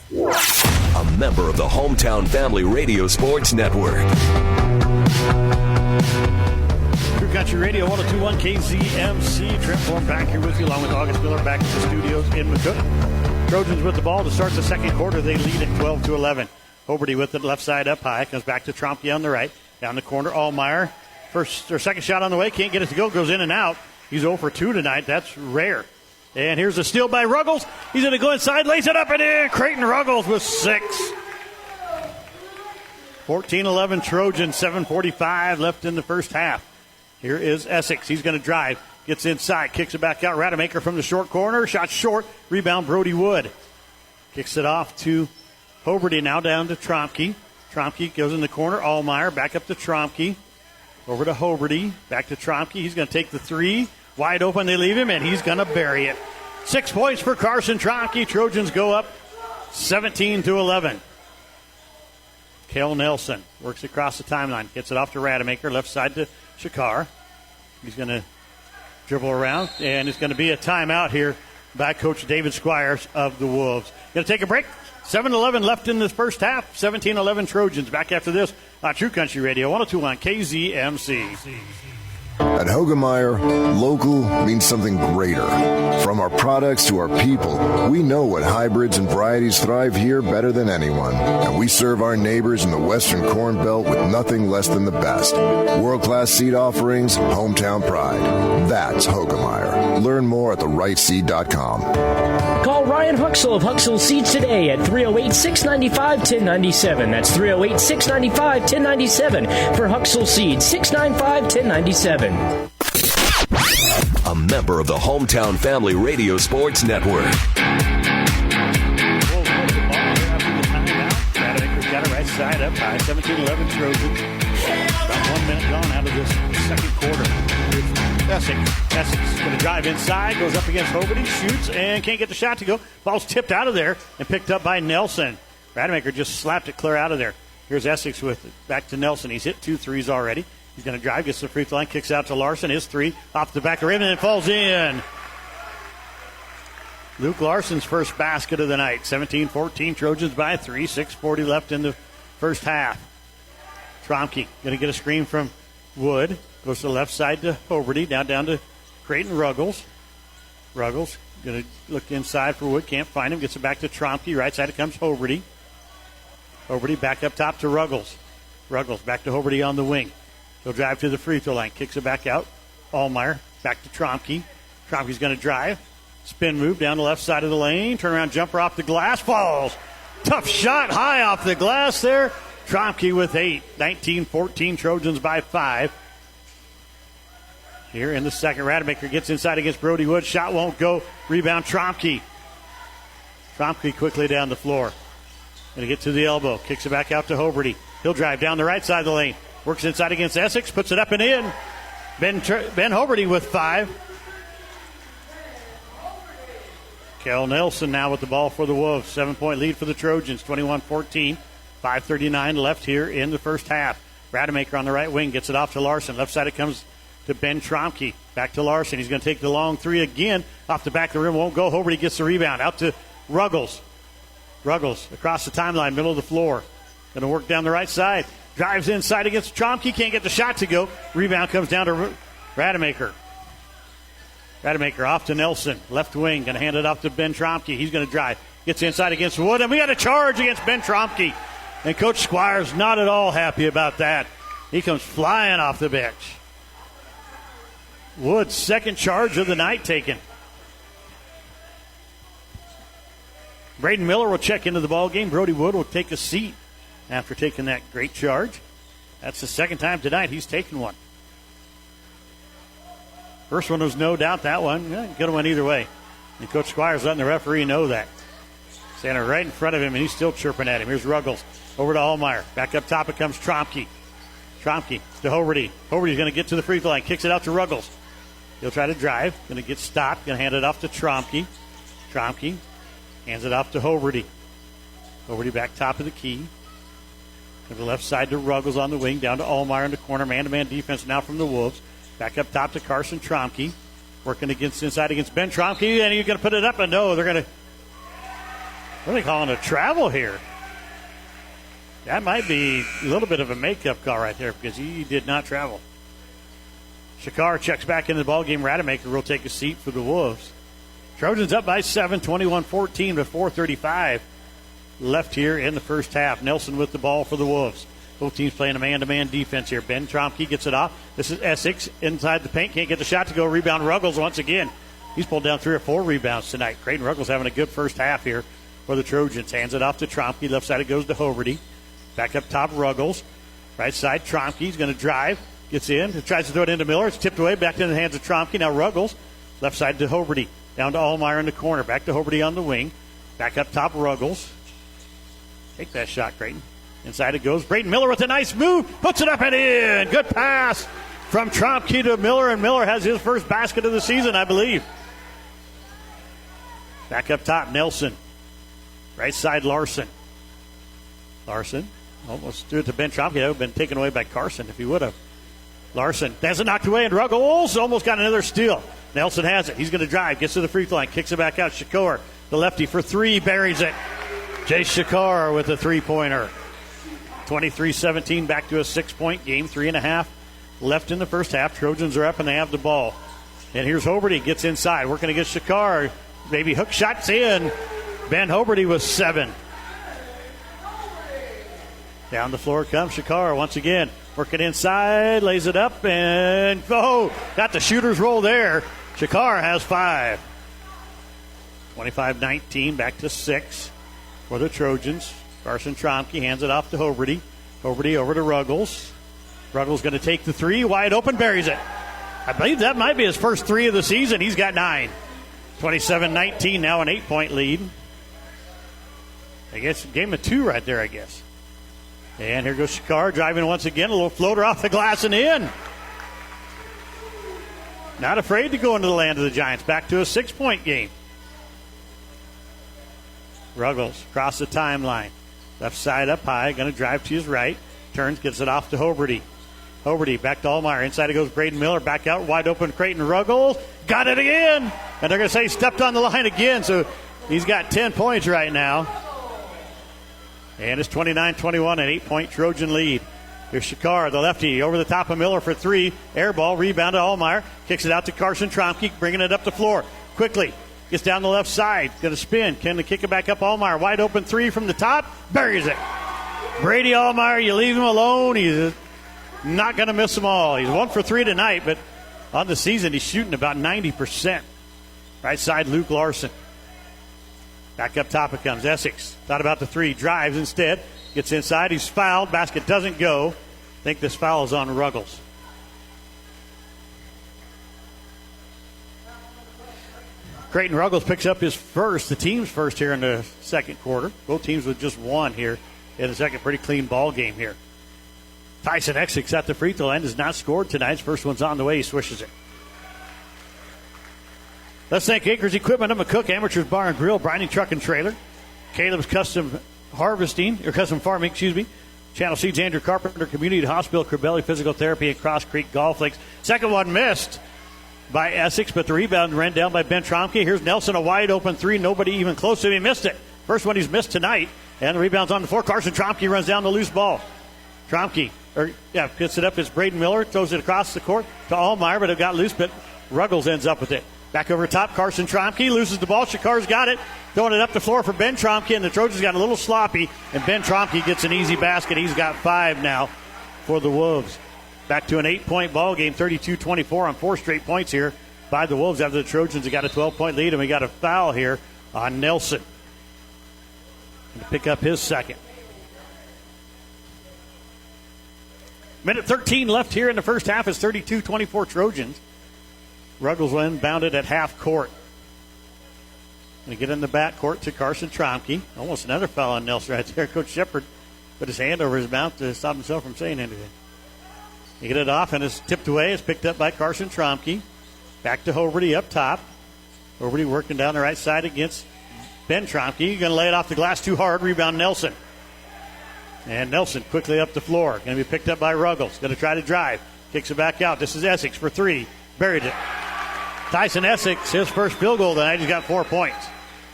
A member of the Hometown Family Radio Sports Network. True Country Radio, 102.1 KZMC. Trent Form back here with you, along with August Miller back at the studios in McCook. Trojans with the ball to start the second quarter. They lead at 12-11. Hoberty with it left side up high. Comes back to Trompke on the right. Down the corner, Ahlemeyer. First or second shot on the way. Can't get it to go. Goes in and out. He's 0 for 2 tonight. That's rare. And here's a steal by Ruggles. He's going to go inside, lays it up and in. Krayton Ruggles with 6. 14-11 Trojans, 7:45 left in the first half. Here is Essex. He's going to drive. Gets inside, kicks it back out. Rademacher from the short corner. Shot short. Rebound, Brohdey Wood. Kicks it off to Hoberty, now down to Trompke. Trompke goes in the corner. Ahlemeyer back up to Trompke. Over to Hoberty. Back to Trompke. He's going to take the 3. Wide open, they leave him, and he's going to bury it. 6 points for Carson Trompke. Trojans go up 17-11. Cale Nelson works across the timeline. Gets it off to Rademacher. Left side to Shakar. He's going to dribble around, and it's going to be a timeout here by Coach David Squires of the Wolves. Going to take a break. 7-11 left in this first half. 17-11 Trojans. Back after this on True Country Radio, 102.1 KZMC. At Hoberty, local means something greater. From our products to our people, we know what hybrids and varieties thrive here better than anyone. And we serve our neighbors in the Western Corn Belt with nothing less than the best. World-class seed offerings, hometown pride. That's Hoberty. Learn more at therightseed.com. Call Ryan Huxell of Huxell Seeds today at 308-695-1097. That's 308-695-1097 for Huxell Seeds, 695-1097. A member of the Hometown Family Radio Sports Network. Rademacher's got it right side up high. 17-11 Trojans. About 1 minute gone out of this second quarter. Essex is going to drive inside, goes up against Hoberty, shoots, and can't get the shot to go. Ball's tipped out of there and picked up by Nelson. Rademacher just slapped it clear out of there. Here's Essex with it. Back to Nelson. He's hit 2 threes already. He's going to drive, gets the free throw line, kicks out to Larson. His 3 off the back of the rim, and it falls in. Luke Larson's first basket of the night. 17-14, Trojans by 3. 6:40 left in the first half. Trompke going to get a screen from Wood. Goes to the left side to Hoberty. Now down to Krayton Ruggles. Ruggles going to look inside for Wood. Can't find him. Gets it back to Trompke. Right side it comes Hoberty. Hoberty back up top to Ruggles. Ruggles back to Hoberty on the wing. He'll drive to the free throw line. Kicks it back out. Ahlemeyer back to Trompke. Tromke's going to drive. Spin move down the left side of the lane. Turnaround jumper off the glass. Falls. Tough shot high off the glass there. Trompke with 8. 19-14 Trojans by 5. Here in the second, Rademacher gets inside against Brohdey Wood. Shot won't go. Rebound Trompke. Trompke quickly down the floor. Going to get to the elbow. Kicks it back out to Hoberty. He'll drive down the right side of the lane. Works inside against Essex. Puts it up and in. Ben Hoberty with 5. Kel Nelson now with the ball for the Wolves. 7-point lead for the Trojans, 21-14. 5:39 left here in the first half. Rademacher on the right wing gets it off to Larson. Left side it comes to Ben Trompke. Back to Larson. He's going to take the long three again. Off the back of the rim, won't go. Hoberty gets the rebound. Out to Ruggles. Ruggles across the timeline, middle of the floor. Going to work down the right side. Drives inside against Trompke. Can't get the shot to go. Rebound comes down to Rademacher. Rademacher off to Nelson. Left wing. Going to hand it off to Ben Trompke. He's going to drive. Gets inside against Wood. And we got a charge against Ben Trompke. And Coach Squires not at all happy about that. He comes flying off the bench. Wood's second charge of the night taken. Braden Miller will check into the ball game. Brohdey Wood will take a seat after taking that great charge. That's the second time tonight he's taken one. First one was no doubt that one. Could have went either way. And Coach Squires letting the referee know that. Standing right in front of him, and he's still chirping at him. Here's Ruggles. Over to Ahlemeyer. Back up top it comes Trompke. Trompke to Hoberty. Hoberty's going to get to the free throw line. Kicks it out to Ruggles. He'll try to drive. Going to get stopped. Going to hand it off to Trompke. Trompke hands it off to Hoberty. Hoberty back top of the key. To the left side to Ruggles on the wing. Down to Ahlemeyer in the corner. Man-to-man defense now from the Wolves. Back up top to Carson Trompke. Working inside against Ben Trompke. And he's going to put it up. And no, they're going to... What are they calling a travel here? That might be a little bit of a makeup call right there because he did not travel. Shakar checks back into the ballgame. Rademacher will take a seat for the Wolves. Trojans up by 7, 21-14 with 4:35 left here in the first half. Nelson with the ball for the Wolves. Both teams playing a man-to-man defense here. Ben Trompke gets it off. This is Essex inside the paint. Can't get the shot to go. Rebound Ruggles once again. He's pulled down 3 or 4 rebounds tonight. Krayton Ruggles having a good first half here for the Trojans. Hands it off to Trompke. Left side it goes to Hoberty. Back up top, Ruggles. Right side, Trompke. He's going to drive. Gets in. Tries to throw it into Miller. It's tipped away. Back in the hands of Trompke. Now Ruggles. Left side to Hoberty. Down to Ahlemeyer in the corner. Back to Hoberty on the wing. Back up top, Ruggles. Take that shot, Krayton. Inside it goes. Braden Miller with a nice move. Puts it up and in. Good pass from Trompke to Miller. And Miller has his first basket of the season, I believe. Back up top, Nelson. Right side, Larson. Larson almost threw it to Ben Trompke. That would have been taken away by Carson if he would have. Larson has it knocked away, and Ruggles almost got another steal. Nelson has it. He's going to drive. Gets to the free throw line. Kicks it back out. Shakar, the lefty, for 3. Buries it. Jace Shakar with a three-pointer. 23-17, back to a 6-point game. 3.5 left in the first half. Trojans are up, and they have the ball. And here's Hoberty. Gets inside. Working against Shakar. Maybe hook shots in. Ben Hoberty with 7. Down the floor comes Shakar once again. Working inside, lays it up, and got the shooter's roll there. Shakar has 5. 25-19, back to 6 for the Trojans. Carson Trompke hands it off to Hoberty. Hoberty over to Ruggles. Ruggles going to take the 3, wide open, buries it. I believe that might be his first 3 of the season. He's got 9. 27-19, now an 8-point lead. I guess game of 2 right there, I guess. And here goes Shakar driving once again. A little floater off the glass and in. Not afraid to go into the land of the Giants. Back to a 6-point game. Ruggles across the timeline. Left side up high. Going to drive to his right. Turns, gets it off to Hoberty. Hoberty back to Ahlemeyer. Inside it goes Braden Miller. Back out wide open. Krayton Ruggles. Got it again. And they're going to say he stepped on the line again. So he's got 10 points right now. And it's 29-21, an 8-point Trojan lead. Here's Shakar, the lefty, over the top of Miller for 3. Air ball, rebound to Ahlemeyer. Kicks it out to Carson Trompke, bringing it up the floor. Quickly, gets down the left side. Going to spin. Can they kick it back up? Ahlemeyer, wide open 3 from the top. Buries it. Brady Ahlemeyer, you leave him alone. He's not going to miss them all. He's 1 for 3 tonight, but on the season, he's shooting about 90%. Right side, Luke Larson. Back up top it comes. Essex thought about the 3. Drives instead. Gets inside. He's fouled. Basket doesn't go. I think this foul is on Ruggles. Krayton Ruggles picks up his first, the team's first here in the second quarter. Both teams with just 1 here in the second. Pretty clean ball game here. Tyson Essex at the free throw line has not scored tonight. His first one's on the way. He swishes it. Let's thank Acres Equipment of McCook, Amateurs Bar and Grill, Brining Truck and Trailer, Caleb's Custom Farming, Channel Seeds, Andrew Carpenter Community Hospital, Crabelli Physical Therapy, and Cross Creek Golf Links. Second one missed by Essex, but the rebound ran down by Ben Trompke. Here's Nelson, a wide open three. Nobody even close to him. He missed it. First one he's missed tonight. And the rebound's on the floor. Carson Trompke runs down the loose ball. Gets it up. It's Braden Miller. Throws it across the court to Ahlemeyer, but it got loose, but Ruggles ends up with it. Back over top, Carson Trompke loses the ball. Shakar's got it. Throwing it up the floor for Ben Trompke, and the Trojans got a little sloppy, and Ben Trompke gets an easy basket. He's got 5 now for the Wolves. Back to an 8-point ball game, 32-24 on 4 straight points here by the Wolves after the Trojans have got a 12-point lead, and we got a foul here on Nelson. To pick up his second. Minute 13 left here in the first half. It's 32-24 Trojans. Ruggles will inbound it at half court. Going to get in the back court to Carson Trompke. Almost another foul on Nelson right there. Coach Shepard put his hand over his mouth to stop himself from saying anything. You get it off, and it's tipped away. It's picked up by Carson Trompke. Back to Hoberty up top. Hoberty working down the right side against Ben Trompke. Going to lay it off the glass too hard. Rebound Nelson. And Nelson quickly up the floor. Going to be picked up by Ruggles. Going to try to drive. Kicks it back out. This is Essex for 3. Buried it. Tyson Essex, his first field goal tonight. He's got 4 points.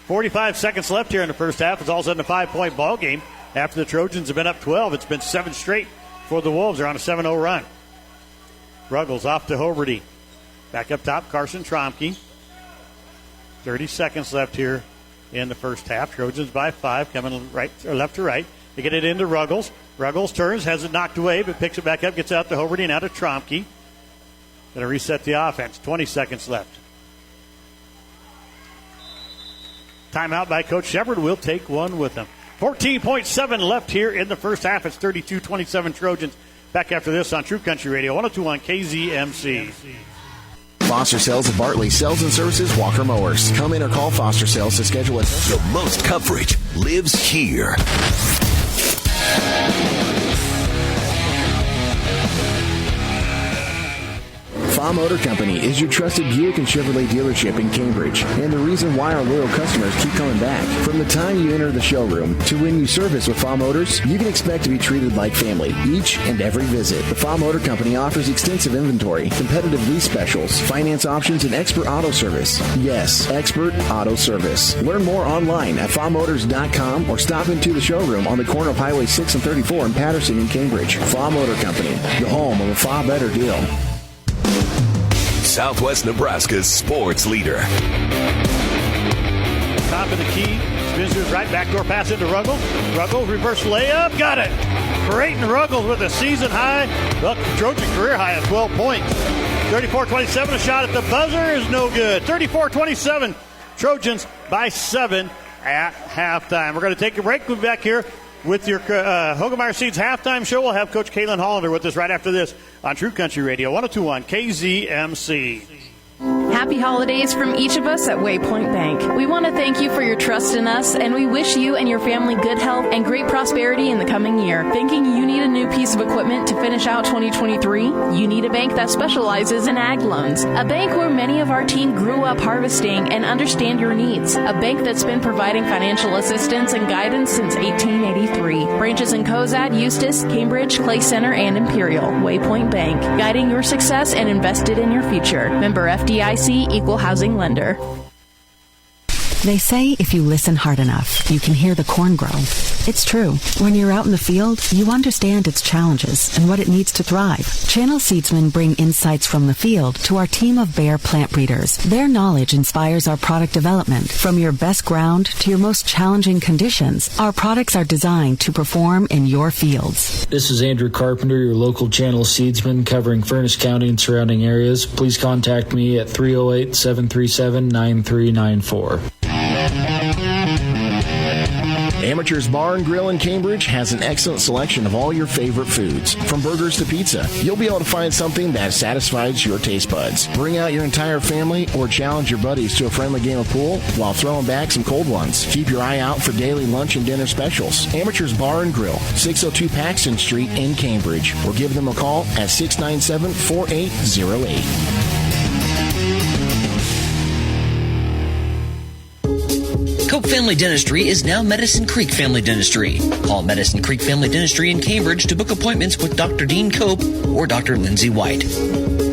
45 seconds left here in the first half. It's all of a sudden a 5-point ball game. After the Trojans have been up 12, it's been 7 straight for the Wolves. They're on a 7-0 run. Ruggles off to Hoberty. Back up top, Carson Trompke. 30 seconds left here in the first half. Trojans by 5, coming right or left to right. They get it into Ruggles. Ruggles turns, has it knocked away, but picks it back up, gets out to Hoberty and out to Trompke. Going to reset the offense. 20 seconds left. Timeout by Coach Shepard. We'll take one with him. 14.7 left here in the first half. It's 32-27 Trojans. Back after this on True Country Radio, 102.1 KZMC. Foster Sales of Bartley sells and services Walker Mowers. Come in or call Foster Sales to schedule a The most coverage lives here. Fa Motor Company is your trusted Buick and Chevrolet dealership in Cambridge, and the reason why our loyal customers keep coming back. From the time you enter the showroom to when you service with Fa Motors, you can expect to be treated like family each and every visit. The Fa Motor Company offers extensive inventory, competitive lease specials, finance options, and expert auto service. Yes, expert auto service. Learn more online at FaMotors.com or stop into the showroom on the corner of Highway 6 and 34 in Patterson in Cambridge. Fa Motor Company, the home of a far better deal. Southwest Nebraska's sports leader. Top of the key. Spins right backdoor pass into Ruggles. Ruggles reverse layup. Got it. Krayton Ruggles with a season high. The Trojan career high of 12 points. 34-27. A shot at the buzzer is no good. 34-27. Trojans by 7 at halftime. We're going to take a break. We'll be back here with your Hoberty Seeds halftime show. We'll have Coach Kaylin Hollander with us right after this on True Country Radio, 102.1 KZMC. Happy holidays from each of us at Waypoint Bank. We want to thank you for your trust in us, and we wish you and your family good health and great prosperity in the coming year. Thinking you need a new piece of equipment to finish out 2023? You need a bank that specializes in ag loans. A bank where many of our team grew up harvesting and understand your needs. A bank that's been providing financial assistance and guidance since 1883. Branches in Cozad, Eustis, Cambridge, Clay Center, and Imperial. Waypoint Bank, guiding your success and invested in your future. Member FDIC, Equal Housing Lender. They say if you listen hard enough, you can hear the corn grow. It's true. When you're out in the field, you understand its challenges and what it needs to thrive. Channel Seedsmen bring insights from the field to our team of Bayer plant breeders. Their knowledge inspires our product development. From your best ground to your most challenging conditions, our products are designed to perform in your fields. This is Andrew Carpenter, your local Channel Seedsman covering Furnace County and surrounding areas. Please contact me at 308-737-9394. Amateurs Bar and Grill in Cambridge has an excellent selection of all your favorite foods. From burgers to pizza, you'll be able to find something that satisfies your taste buds. Bring out your entire family or challenge your buddies to a friendly game of pool while throwing back some cold ones. Keep your eye out for daily lunch and dinner specials. Amateurs Bar and Grill, 602 Paxton Street in Cambridge, or give them a call at 697-4808. Cope Family Dentistry is now Medicine Creek Family Dentistry. Call Medicine Creek Family Dentistry in Cambridge to book appointments with Dr. Dean Cope or Dr. Lindsay White.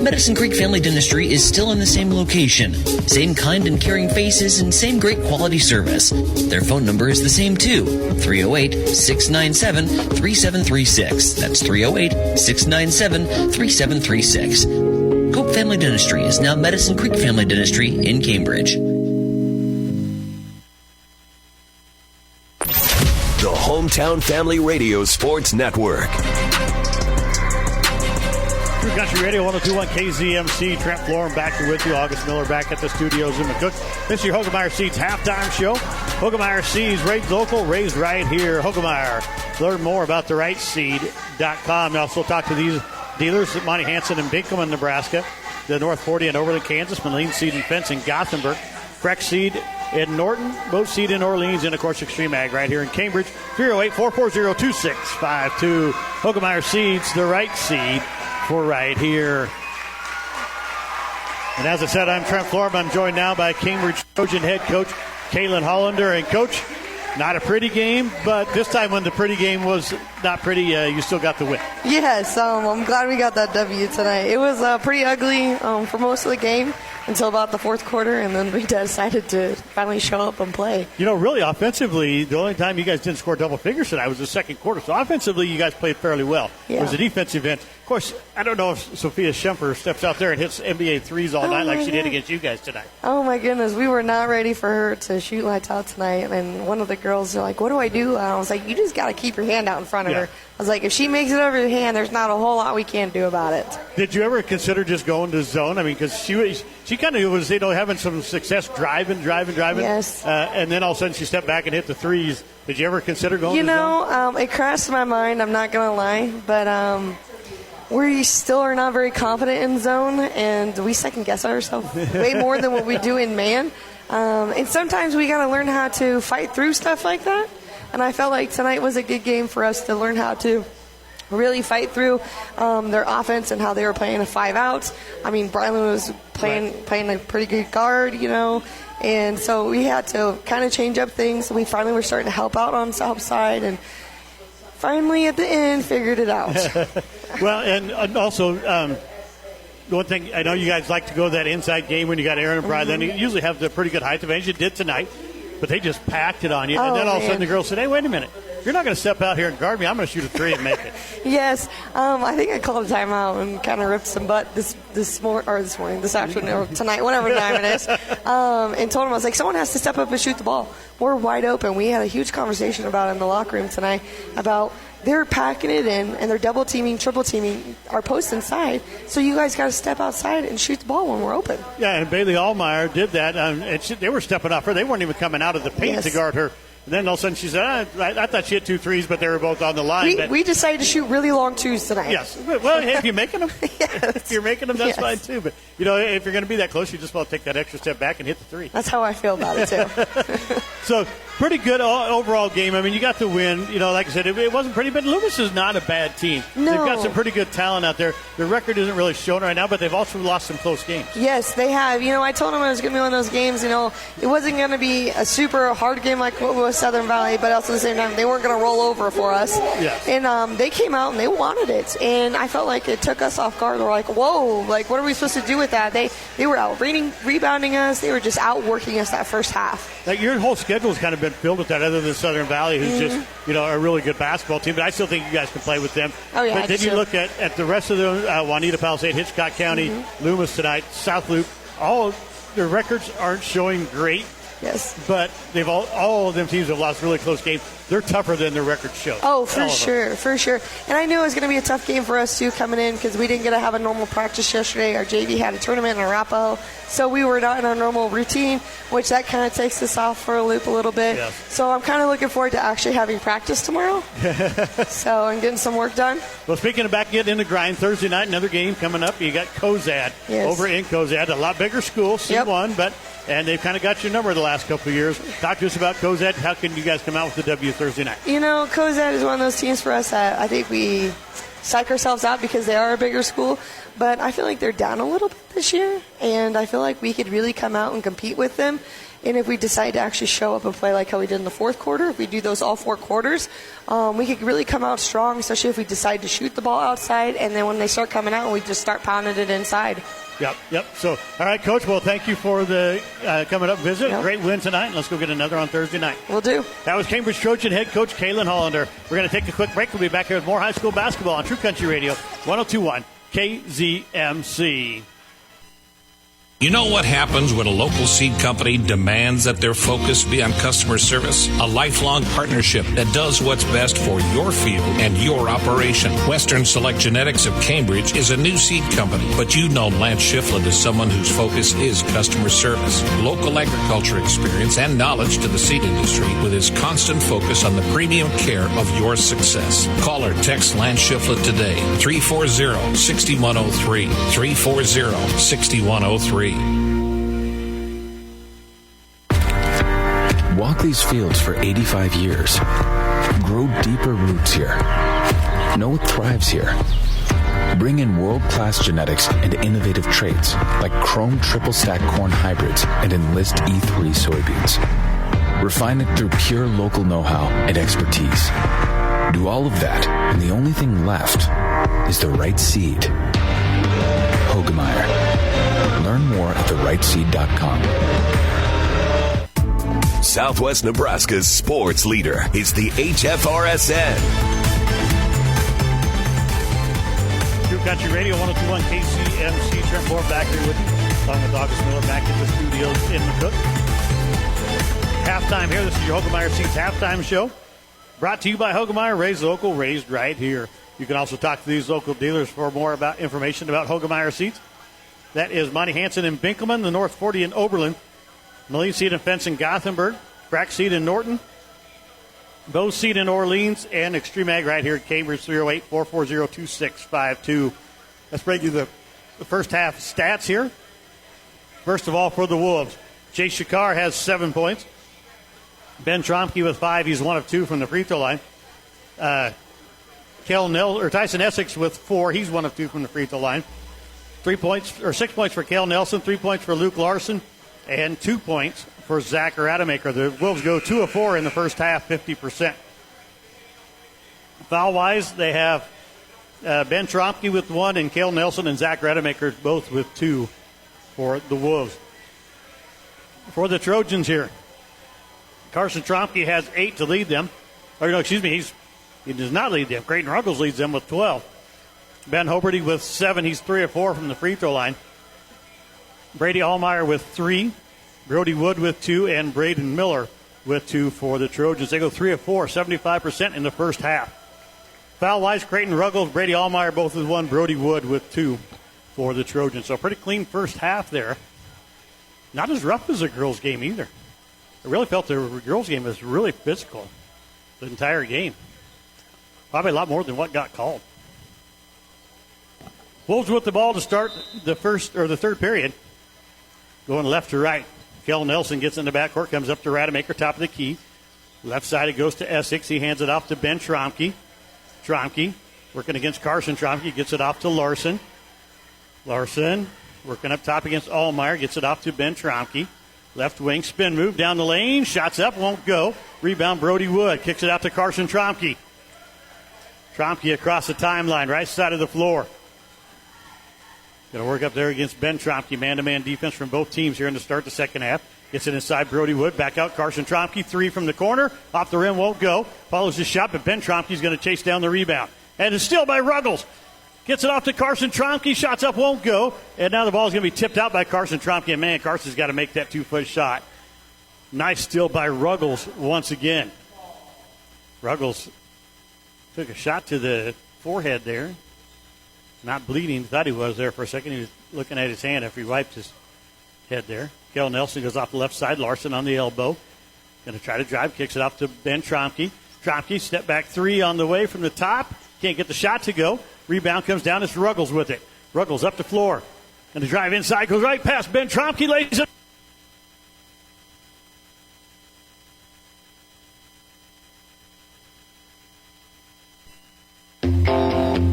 Medicine Creek Family Dentistry is still in the same location. Same kind and caring faces and same great quality service. Their phone number is the same too. 308-697-3736. That's 308-697-3736. Cope Family Dentistry is now Medicine Creek Family Dentistry in Cambridge. The Hometown Family Radio Sports Network. True Country Radio, 102.1 KZMC. Trent Florin back here with you. August Miller back at the studios in McCook. This is your Hogemeyer Seeds halftime show. Hogemeyer Seeds, raised local, raised right here. Hogemeyer. Learn more about therightseed.com. And also talk to these dealers at Monty Hansen in Dinkelman, Nebraska. The North 40 in Overland, Kansas. Moline Seed and Fence in Gothenburg. Freck Seed in Norton. Boat Seed in Orleans. And, of course, Extreme Ag right here in Cambridge. 308-440-2652. Hogemeyer Seeds, the right seed for right here. And as I said, I'm Trent Florin. I'm joined now by Cambridge Trojan head coach Kaylin Hollander. And, Coach, not a pretty game, but this time when the pretty game was not pretty, you still got the win. Yes, I'm glad we got that W tonight. It was pretty ugly for most of the game until about the fourth quarter, and then we decided to finally show up and play. You know, really offensively, the only time you guys didn't score double figures tonight was the second quarter. So offensively, you guys played fairly well. Yeah. It was a defensive end. Of course, I don't know if Sophia Schemper steps out there and hits NBA threes all night like she did against you guys tonight. Oh, my goodness. We were not ready for her to shoot lights out tonight. And one of the girls were like, what do I do? And I was like, you just got to keep your hand out in front of her. I was like, if she makes it over your hand, there's not a whole lot we can do about it. Did you ever consider just going to zone? I mean, because she kind of was, having some success driving. Yes. And then all of a sudden she stepped back and hit the threes. Did you ever consider going to zone? It crossed my mind, I'm not going to lie. But we still are not very confident in zone, and we second-guess ourselves way more than what we do in man. And sometimes we got to learn how to fight through stuff like that. And I felt like tonight was a good game for us to learn how to really fight through their offense and how they were playing a 5 outs. I mean, Brylan was playing a pretty good guard, and so we had to kind of change up things. We finally were starting to help out on South Side, and finally at the end figured it out. Well, and also one thing, I know you guys like to go to that inside game when you got Aaron and Brian. Then you usually have the pretty good height advantage. You did tonight. But they just packed it on you. And then all of a sudden the girl said, hey, wait a minute. You're not going to step out here and guard me. I'm going to shoot a 3 and make it. Yes. I think I called a timeout and kind of ripped some butt this afternoon, or tonight, whatever time it is, and told them, I was like, someone has to step up and shoot the ball. We're wide open. We had a huge conversation about it in the locker room tonight about they're packing it in, and they're double teaming, triple teaming our post inside. So you guys got to step outside and shoot the ball when we're open. Yeah, and Bailey Ahlemeyer did that. And they were stepping off her. They weren't even coming out of the paint to guard her. And then all of a sudden she said, I thought she hit 2 threes, but they were both on the line. We decided to shoot really long 2s tonight. Yes. Well, hey, if you're making them, yes. If you're making them, that's fine too. But, if you're going to be that close, you just want to take that extra step back and hit the 3. That's how I feel about it too. So, pretty good overall game. I mean, you got the win. Like I said, it wasn't pretty, but Loomis is not a bad team. No. They've got some pretty good talent out there. Their record isn't really showing right now, but they've also lost some close games. Yes, they have. I told them it was going to be one of those games, it wasn't going to be a super hard game like what was Southern Valley, but also at the same time, they weren't going to roll over for us. Yes. And they came out and they wanted it. And I felt like it took us off guard. They were like, whoa, what are we supposed to do with that? They were out rebounding us. They were just outworking us that first half. Your whole schedule has kind of been filled with that, other than Southern Valley, who's just, a really good basketball team. But I still think you guys can play with them. Oh, yeah. But then you look at the rest of them, Juanita, Palisade, Hitchcock County, Loomis tonight, South Loop. All their records aren't showing great. Yes. But they've all of them teams have lost really close games. They're tougher than their record show. Oh, for sure. And I knew it was going to be a tough game for us, too, coming in, because we didn't get to have a normal practice yesterday. Our JV had a tournament in Arapahoe, so we were not in our normal routine, which that kind of takes us off for a loop a little bit. Yes. So I'm kind of looking forward to actually having practice tomorrow. And getting some work done. Well, speaking of back getting in the grind, Thursday night, another game coming up. You got Cozad over in Cozad, a lot bigger school, C1, and they've kind of got your number the last couple of years. Talk to us about Cozad. How can you guys come out with the W Thursday night? Cozad is one of those teams for us that I think we psych ourselves out because they are a bigger school. But I feel like they're down a little bit this year, and I feel like we could really come out and compete with them. And if we decide to actually show up and play like how we did in the fourth quarter, if we do those all 4 quarters, we could really come out strong, especially if we decide to shoot the ball outside, and then when they start coming out, we just start pounding it inside. Yep. So, all right, Coach, well, thank you for the coming up visit. Yep. Great win tonight. Let's go get another on Thursday night. We'll do. That was Cambridge Trojan head coach Kaylin Hollander. We're going to take a quick break. We'll be back here with more high school basketball on True Country Radio, 102.1 KZMC. You know what happens when a local seed company demands that their focus be on customer service? A lifelong partnership that does what's best for your field and your operation. Western Select Genetics of Cambridge is a new seed company, but you know Lance Shiflett is someone whose focus is customer service, local agriculture experience, and knowledge to the seed industry with his constant focus on the premium care of your success. Call or text Lance Shiflett today, 340-6103, 340-6103. Walk these fields for 85 years. Grow deeper roots here. Know what thrives here. Bring in world-class genetics and innovative traits like Chrome Triple Stack corn hybrids and Enlist E3 soybeans. Refine it through pure local know-how and expertise. Do all of that, and the only thing left is the right seed. Hoberty. Learn more at therightseed.com. Southwest Nebraska's sports leader is the HFRSN. True Country Radio, 102.1 KCMC. Trent Moore back here with you. Along with August Miller back in the studios in McCook. Halftime here. This is your Hoberty Seeds halftime show. Brought to you by Hoberty, raised local, raised right here. You can also talk to these local dealers for more information about Hoberty Seeds. That is Monty Hansen in Binkelman, the North 40 in Oberlin, Moline Seed and Fence in Gothenburg, Crack Seed in Norton, Bose Seed in Orleans, and Extreme Ag right here at Cambridge, 308-440-2652. Let's bring you the first half stats here. First of all, for the Wolves, Chase Shakar has 7 points. Ben Trompke with 5. He's 1 of 2 from the free throw line. Tyson Essex with 4. He's 1 of 2 from the free throw line. 6 points for Kel Nelson, 3 points for Luke Larson, and 2 points for Zach Rademacher. The Wolves go 2 of 4 in the first half, 50%. Foul-wise, they have Ben Trompke with 1, and Kel Nelson and Zach Rademacher both with 2 for the Wolves. For the Trojans here, Carson Trompke has 8 to lead them. He does not lead them. Krayton Ruggles leads them with 12. Ben Hoberty with 7. He's 3 of 4 from the free throw line. Brady Ahlemeyer with 3. Brohdey Wood with 2. And Braden Miller with 2 for the Trojans. They go 3 of 4, 75% in the first half. Foul-wise, Krayton Ruggles, Brady Ahlemeyer both with 1. Brohdey Wood with 2 for the Trojans. So pretty clean first half there. Not as rough as the girls' game either. I really felt the girls' game was really physical the entire game. Probably a lot more than what got called. Wolves with the ball to start the third period. Going left to right. Kel Nelson gets in the backcourt, comes up to Rademacher, top of the key. Left side it goes to Essex. He hands it off to Ben Trompke. Trompke working against Carson Trompke, gets it off to Larson. Larson working up top against Ahlemeyer, gets it off to Ben Trompke. Left wing spin move down the lane. Shots up, won't go. Rebound Brohdey Wood. Kicks it out to Carson Trompke. Trompke across the timeline, right side of the floor. Going to work up there against Ben Trompke. Man-to-man defense from both teams here in the start of the second half. Gets it inside Brohdey Wood. Back out Carson Trompke. 3 from the corner. Off the rim, won't go. Follows the shot, but Ben Trompke's going to chase down the rebound. And it's still by Ruggles. Gets it off to Carson Trompke. Shots up, won't go. And now the ball's going to be tipped out by Carson Trompke. And, man, Carson's got to make that 2-foot shot. Nice steal by Ruggles once again. Ruggles took a shot to the forehead there. Not bleeding. Thought he was there for a second. He was looking at his hand after he wiped his head there. Kel Nelson goes off the left side. Larson on the elbow. Going to try to drive. Kicks it off to Ben Trompke. Trompke, step back 3 on the way from the top. Can't get the shot to go. Rebound comes down. It's Ruggles with it. Ruggles up the floor. Going to drive inside. Goes right past Ben Trompke. Lays it.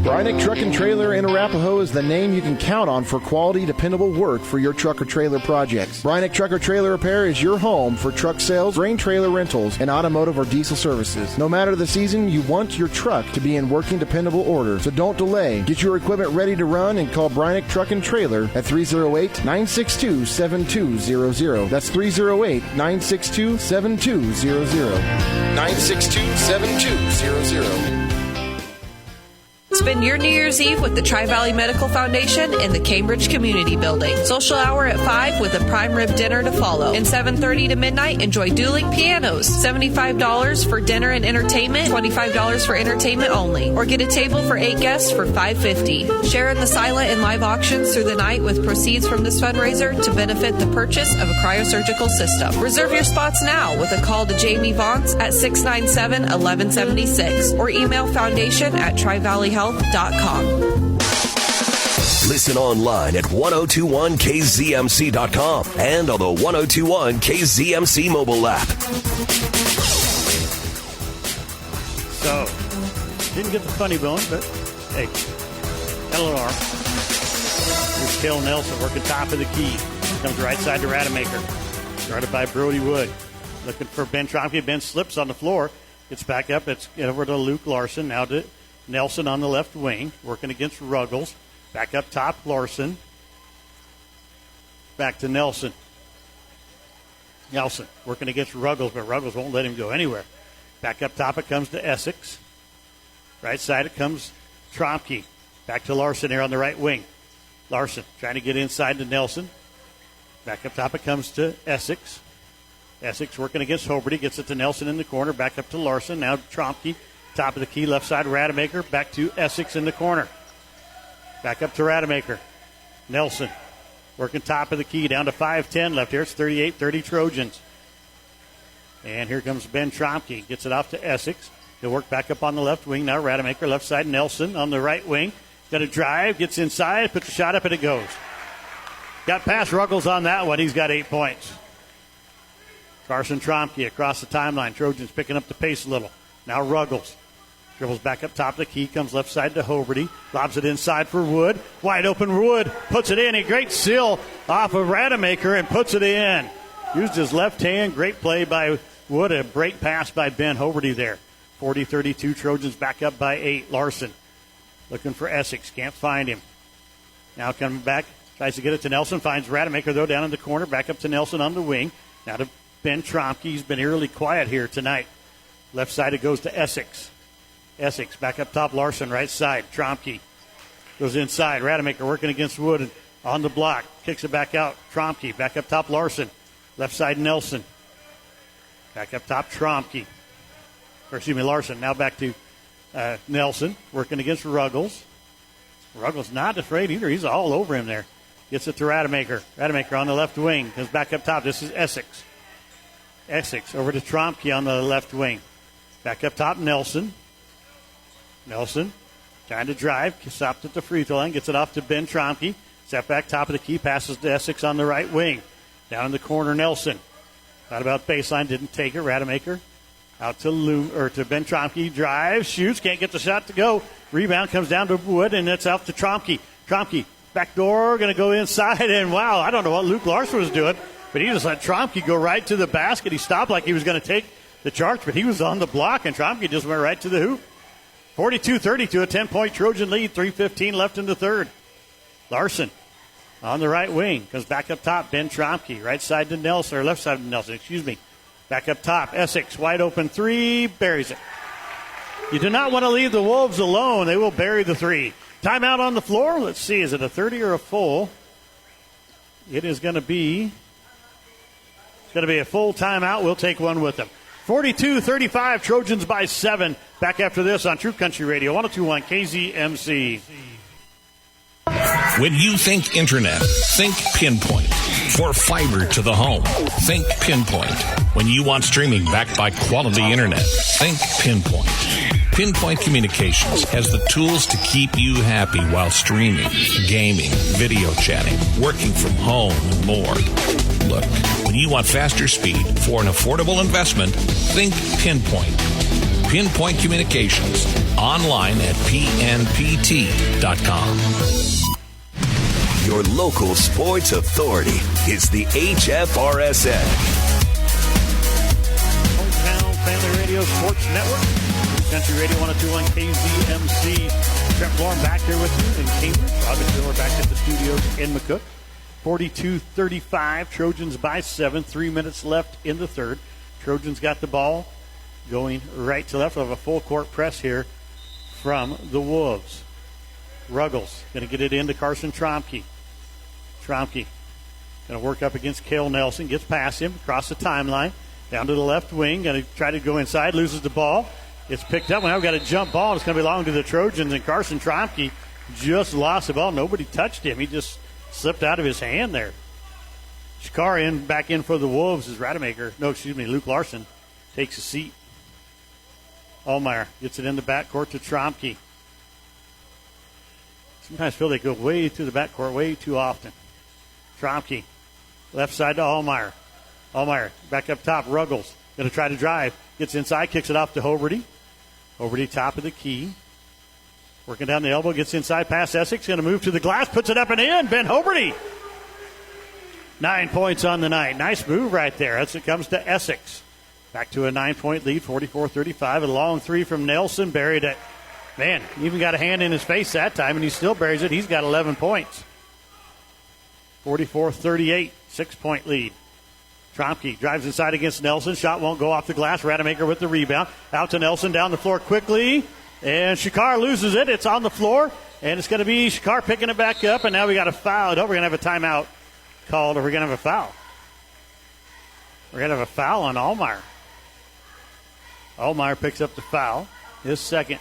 Bryan Brynick Truck and Trailer in Arapahoe is the name you can count on for quality, dependable work for your truck or trailer projects. Brynick Truck or Trailer Repair is your home for truck sales, grain trailer rentals, and automotive or diesel services. No matter the season, you want your truck to be in working, dependable order. So don't delay. Get your equipment ready to run and call Brynick Truck and Trailer at 308-962-7200. That's 308-962-7200. 962-7200. Spend your New Year's Eve with the Tri-Valley Medical Foundation in the Cambridge Community Building. Social hour at 5 with a prime rib dinner to follow. And 7:30 to midnight, enjoy dueling pianos. $75 for dinner and entertainment, $25 for entertainment only. Or get a table for 8 guests for $5.50. Share in the silent and live auctions through the night with proceeds from this fundraiser to benefit the purchase of a cryosurgical system. Reserve your spots now with a call to Jamie Vaughn's at 697-1176 or email foundation@trivalleyhealth.com. Listen online at 1021kzmc.com and on the 1021 KZMC mobile app. So, didn't get the funny bone, but hey, got a little arm. Here's Cale Nelson working top of the key. Comes right side to Rademacher. Started by Brohdey Wood. Looking for Ben Trompke. Ben slips on the floor. Gets back up. It's over to Luke Larson. Now to Nelson on the left wing, working against Ruggles. Back up top, Larson. Back to Nelson. Nelson working against Ruggles, but Ruggles won't let him go anywhere. Back up top, it comes to Essex. Right side, it comes Trompke. Back to Larson here on the right wing. Larson trying to get inside to Nelson. Back up top, it comes to Essex. Essex working against Hoberty, gets it to Nelson in the corner. Back up to Larson. Now Trompke. Top of the key, left side, Rademacher. Back to Essex in the corner. Back up to Rademacher. Nelson working top of the key, down to 5:10 left here. It's 38-30 Trojans. And here comes Ben Trompke. Gets it off to Essex. He'll work back up on the left wing. Now Rademacher, left side, Nelson on the right wing. Got a drive, gets inside, puts a shot up, and it goes. Got past Ruggles on that one. He's got 8 points. Carson Trompke across the timeline. Trojans picking up the pace a little. Now Ruggles. Dribbles back up top of the key, comes left side to Hoberty. Lobs it inside for Wood. Wide open Wood. Puts it in. A great seal off of Rademacher and puts it in. Used his left hand. Great play by Wood. A great pass by Ben Hoberty there. 40-32. Trojans back up by 8. Larson looking for Essex. Can't find him. Now coming back. Tries to get it to Nelson. Finds Rademacher, though, down in the corner. Back up to Nelson on the wing. Now to Ben Trompke. He's been eerily quiet here tonight. Left side it goes to Essex. Essex back up top. Larson right side. Trompke goes inside. Rademacher working against Wood on the block. Kicks it back out. Trompke back up top. Larson. Left side Nelson. Back up top Trompke. Larson. Now back to Nelson working against Ruggles. Ruggles not afraid either. He's all over him there. Gets it to Rademacher. Rademacher on the left wing. Goes back up top. This is Essex. Essex over to Trompke on the left wing. Back up top, Nelson. Nelson trying to drive. Stopped at the free throw line. Gets it off to Ben Trompke. Step back, top of the key. Passes to Essex on the right wing. Down in the corner, Nelson. Thought about baseline. Didn't take it. Rademacher out to Ben Trompke. Drives, shoots. Can't get the shot to go. Rebound comes down to Wood, and it's out to Trompke. Trompke, back door, going to go inside. And, wow, I don't know what Luke Larson was doing, but he just let Trompke go right to the basket. He stopped like he was going to take the charge, but he was on the block, and Trompke just went right to the hoop. 42-32, a 10-point Trojan lead, 3:15 left in the third. Larson on the right wing, comes back up top, Ben Trompke, right side to Nelson, or left side to Nelson, Back up top, Essex, wide open three, buries it. You do not want to leave the Wolves alone. They will bury the three. Timeout on the floor. Let's see, is it a 30 or a full? It is going to be a full timeout. We'll take one with them. 42-35, Trojans by 7. Back after this on True Country Radio, 102.1 KZMC. When you think internet, think Pinpoint. For fiber to the home, think Pinpoint. When you want streaming backed by quality internet, think Pinpoint. Pinpoint Communications has the tools to keep you happy while streaming, gaming, video chatting, working from home, and more. Look, when you want faster speed for an affordable investment, think Pinpoint. Pinpoint Communications, online at pnpt.com. Your local sports authority is the HFRSN. Hometown Family Radio Sports Network. Country Radio 102.1 KZMC. Trent Lauren back here with you in Cambridge. Obviously, we're back at the studios in McCook. 42-35. Trojans by 7. 3 minutes left in the third. Trojans got the ball going right to left. We'll have a full court press here from the Wolves. Ruggles going to get it into Carson Trompke. Trompke going to work up against Cale Nelson. Gets past him across the timeline. Down to the left wing. Going to try to go inside. Loses the ball. It's picked up. Now we've got a jump ball. It's going to belong to the Trojans. And Carson Trompke just lost the ball. Nobody touched him. He just slipped out of his hand there. Shakar back in for the Wolves is Luke Larson takes a seat. Ahlemeyer gets it in the backcourt to Trompke. Sometimes I feel they go way to the backcourt way too often. Trompke, left side to Ahlemeyer. Ahlemeyer back up top. Ruggles going to try to drive. Gets inside, kicks it off to Hoberty. Hoberty top of the key. Working down the elbow, gets inside past Essex. Going to move to the glass, puts it up and in. Ben Hoberty. 9 points on the night. Nice move right there as it comes to Essex. Back to a 9-point lead, 44-35. A long three from Nelson, buried it. Man, even got a hand in his face that time, and he still buries it. He's got 11 points. 44-38, 6-point lead. Trompke drives inside against Nelson. Shot won't go off the glass. Rademacher with the rebound. Out to Nelson, down the floor quickly. And Shakar loses it. It's on the floor. And it's going to be Shakar picking it back up. And now we got a foul. No, we're going to have a timeout called, or we're going to have a foul. We're going to have a foul on Ahlemeyer. Ahlemeyer picks up the foul. His second.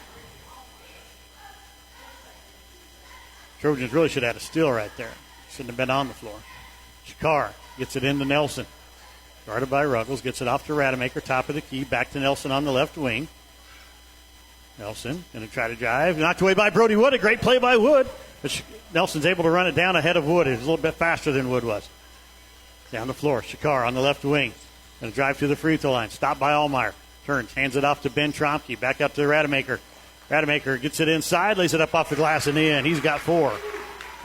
Trojans really should have had a steal right there. Shouldn't have been on the floor. Shakar gets it into Nelson. Guarded by Ruggles. Gets it off to Rademacher. Top of the key. Back to Nelson on the left wing. Nelson going to try to drive. Knocked away by Brohdey Wood. A great play by Wood. But Nelson's able to run it down ahead of Wood. He's a little bit faster than Wood was. Down the floor. Shakar on the left wing. Going to drive to the free throw line. Stopped by Ahlemeyer. Turns. Hands it off to Ben Trompke. Back up to Rademacher. Rademacher gets it inside. Lays it up off the glass and in. He's got 4.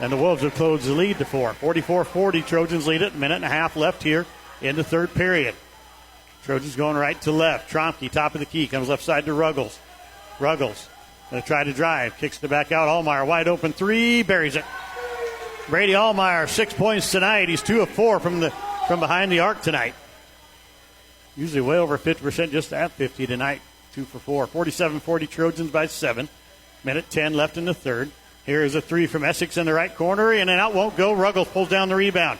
And the Wolves have closed the lead to 4. 44-40. Trojans lead it. Minute and a half left here in the third period. Trojans going right to left. Trompke, top of the key. Comes left side to Ruggles. Ruggles going to try to drive. Kicks it back out. Ahlemeyer wide open 3. Buries it. Brady Ahlemeyer, 6 points tonight. He's 2 of 4 from behind the arc tonight. Usually way over 50%, just at 50 tonight. 2 for 4. 47-40 Trojans by 7. Minute 10 left in the third. Here is a 3 from Essex in the right corner. In and out won't go. Ruggles pulls down the rebound.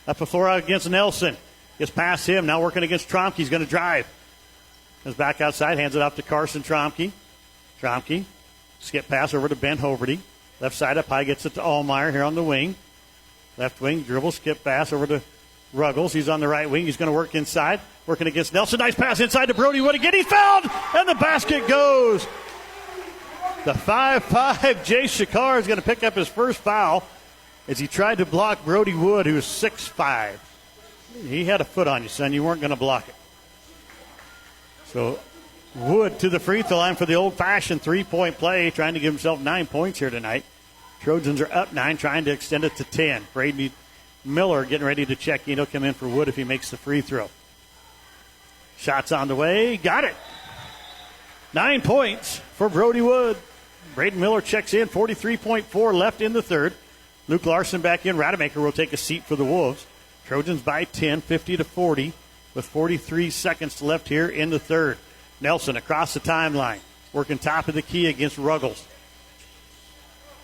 Up the floor out against Nelson. Gets past him. Now working against Trompke. He's going to drive. Comes back outside. Hands it off to Carson Trompke. Trompke. Skip pass over to Ben Hoberty. Left side up high. Gets it to Ahlemeyer here on the wing. Left wing. Dribble. Skip pass over to Ruggles. He's on the right wing. He's going to work inside. Working against Nelson. Nice pass inside to Brohdey Wood. Again, he's fouled. And the basket goes. The 5'5" Jay Shakar is going to pick up his first foul as he tried to block Brohdey Wood, who is 6'5". He had a foot on you, son. You weren't going to block it. So Wood to the free throw line for the old-fashioned three-point play, trying to give himself 9 points here tonight. Trojans are up 9, trying to extend it to 10. Brady Miller getting ready to check in. He'll come in for Wood if he makes the free throw. Shots on the way. Got it. 9 points for Brohdey Wood. Braden Miller checks in. 43.4 left in the third. Luke Larson back in. Rademacher will take a seat for the Wolves. Trojans by 10, 50-40, with 43 seconds left here in the third. Nelson across the timeline, working top of the key against Ruggles.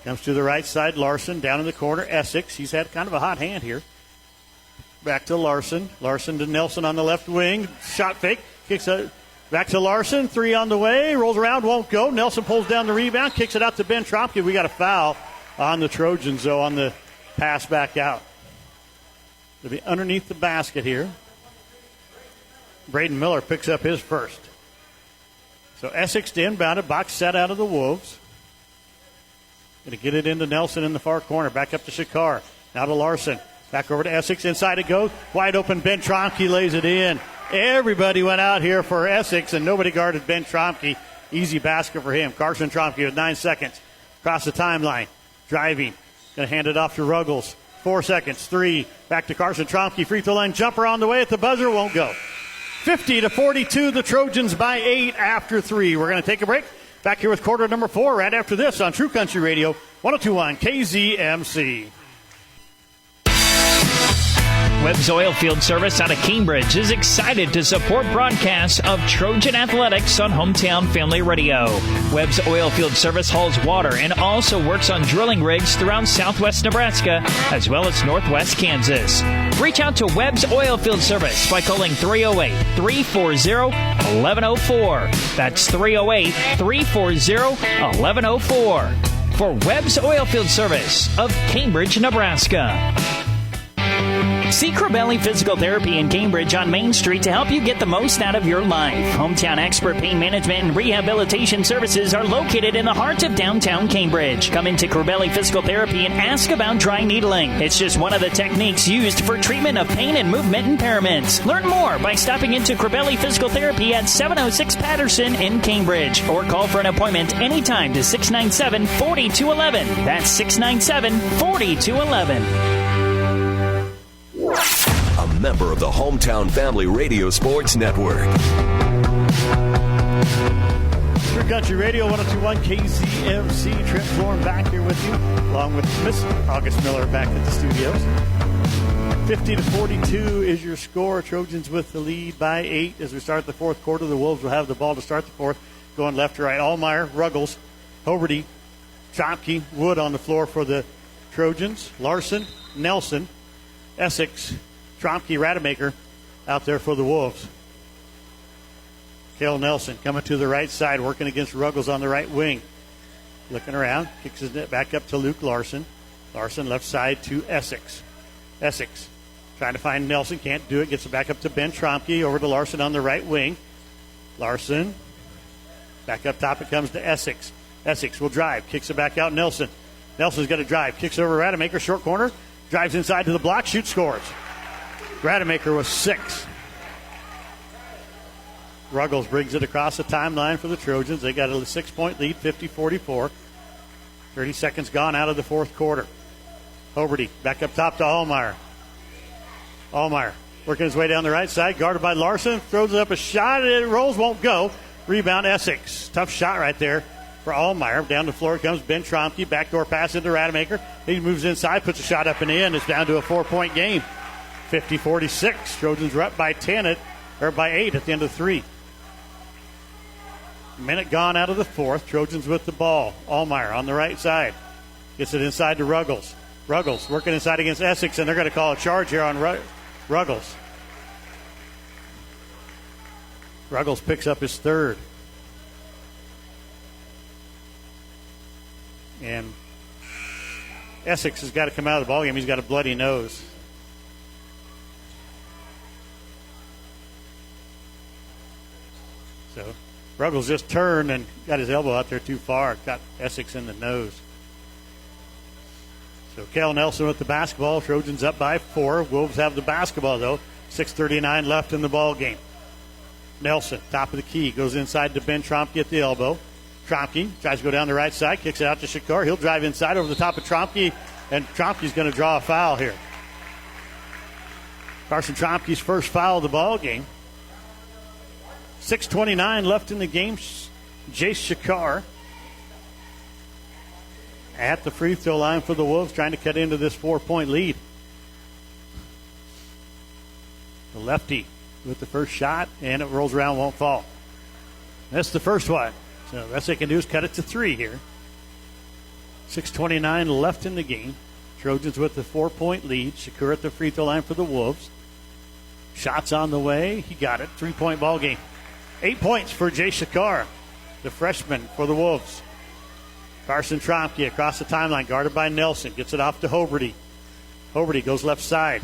Comes to the right side. Larson down in the corner. Essex. He's had kind of a hot hand here. Back to Larson. Larson to Nelson on the left wing. Shot fake. Kicks it back to Larson. 3 on the way. Rolls around. Won't go. Nelson pulls down the rebound. Kicks it out to Ben Trompke. We got a foul on the Trojans, though, on the pass back out. It'll be underneath the basket here. Braden Miller picks up his first. So Essex to inbound it. Box set out of the Wolves. Going to get it into Nelson in the far corner. Back up to Shakar. Now to Larson. Back over to Essex. Inside it goes. Wide open. Ben Trompke lays it in. Everybody went out here for Essex, and nobody guarded Ben Trompke. Easy basket for him. Carson Trompke with 9 seconds. Across the timeline. Driving. Going to hand it off to Ruggles. 4 seconds. 3. Back to Carson Trompke. Free throw line jumper on the way at the buzzer. Won't go. 50-42. The Trojans by 8 after 3. We're going to take a break. Back here with quarter number 4 right after this on True Country Radio 102.1 KZMC. Webb's Oilfield Service out of Cambridge is excited to support broadcasts of Trojan Athletics on Hometown Family Radio. Webb's Oilfield Service hauls water and also works on drilling rigs throughout southwest Nebraska as well as northwest Kansas. Reach out to Webb's Oilfield Service by calling 308-340-1104. That's 308-340-1104 for Webb's Oilfield Service of Cambridge, Nebraska. See Krabelli Physical Therapy in Cambridge on Main Street to help you get the most out of your life. Hometown expert pain management and rehabilitation services are located in the heart of downtown Cambridge. Come into Krabelli Physical Therapy and ask about dry needling. It's just one of the techniques used for treatment of pain and movement impairments. Learn more by stopping into Krabelli Physical Therapy at 706 Patterson in Cambridge or call for an appointment anytime to 697-4211. That's 697-4211. A member of the Hometown Family Radio Sports Network. True Country Radio 102.1 KZMC. Trent Florin back here with you, along with Miss August Miller back at the studios. 50-42 is your score. Trojans with the lead by 8 as we start the fourth quarter. The Wolves will have the ball to start the fourth, going left to right. Ahlemeyer, Ruggles, Hoberty, Trompke, Wood on the floor for the Trojans. Larson, Nelson, Essex, Trompke, Rademacher out there for the Wolves. Cale Nelson coming to the right side, working against Ruggles on the right wing. Looking around, kicks his net back up to Luke Larson. Larson left side to Essex. Essex trying to find Nelson, can't do it. Gets it back up to Ben Trompke, over to Larson on the right wing. Larson, back up top it comes to Essex. Essex will drive, kicks it back out Nelson. Nelson's got to drive, kicks over Rademacher, short corner. Drives inside to the block, shoots, scores. Rademacher was 6. Ruggles brings it across the timeline for the Trojans. They got a 6-point lead, 50-44. 30 seconds gone out of the fourth quarter. Hoberty back up top to Ahlemeyer. Ahlemeyer working his way down the right side, guarded by Larson. Throws up a shot, it rolls, won't go. Rebound Essex. Tough shot right there for Ahlemeyer. Down the floor comes Ben Trompke. Backdoor pass into Rademacher. He moves inside, puts a shot up and in. It's down to a 4-point game. 50-46. Trojans are up by 8 at the end of 3. Minute gone out of the fourth. Trojans with the ball. Ahlemeyer on the right side. Gets it inside to Ruggles. Ruggles working inside against Essex, and they're going to call a charge here on Ruggles. Ruggles picks up his third. And Essex has got to come out of the ballgame. He's got a bloody nose. So Ruggles just turned and got his elbow out there too far. Got Essex in the nose. So Cale Nelson with the basketball. Trojans up by 4. Wolves have the basketball, though. 6:39 left in the ball game. Nelson, top of the key, goes inside to Ben Trompke at the elbow. Trompke tries to go down the right side, kicks it out to Shakar. He'll drive inside over the top of Trompke, and Trompke's going to draw a foul here. Carson Trompke's first foul of the ball game. 6:29 left in the game. Jace Shakar at the free throw line for the Wolves, trying to cut into this 4-point lead. The lefty with the first shot, and it rolls around, won't fall. That's the first one. So the best they can do is cut it to 3 here. 6:29 left in the game. Trojans with the 4-point lead. Shakur at the free throw line for the Wolves. Shots on the way. He got it. 3-point ball game. 8 points for Jay Shakar, the freshman for the Wolves. Carson Trompke across the timeline, guarded by Nelson. Gets it off to Hoberty. Hoberty goes left side.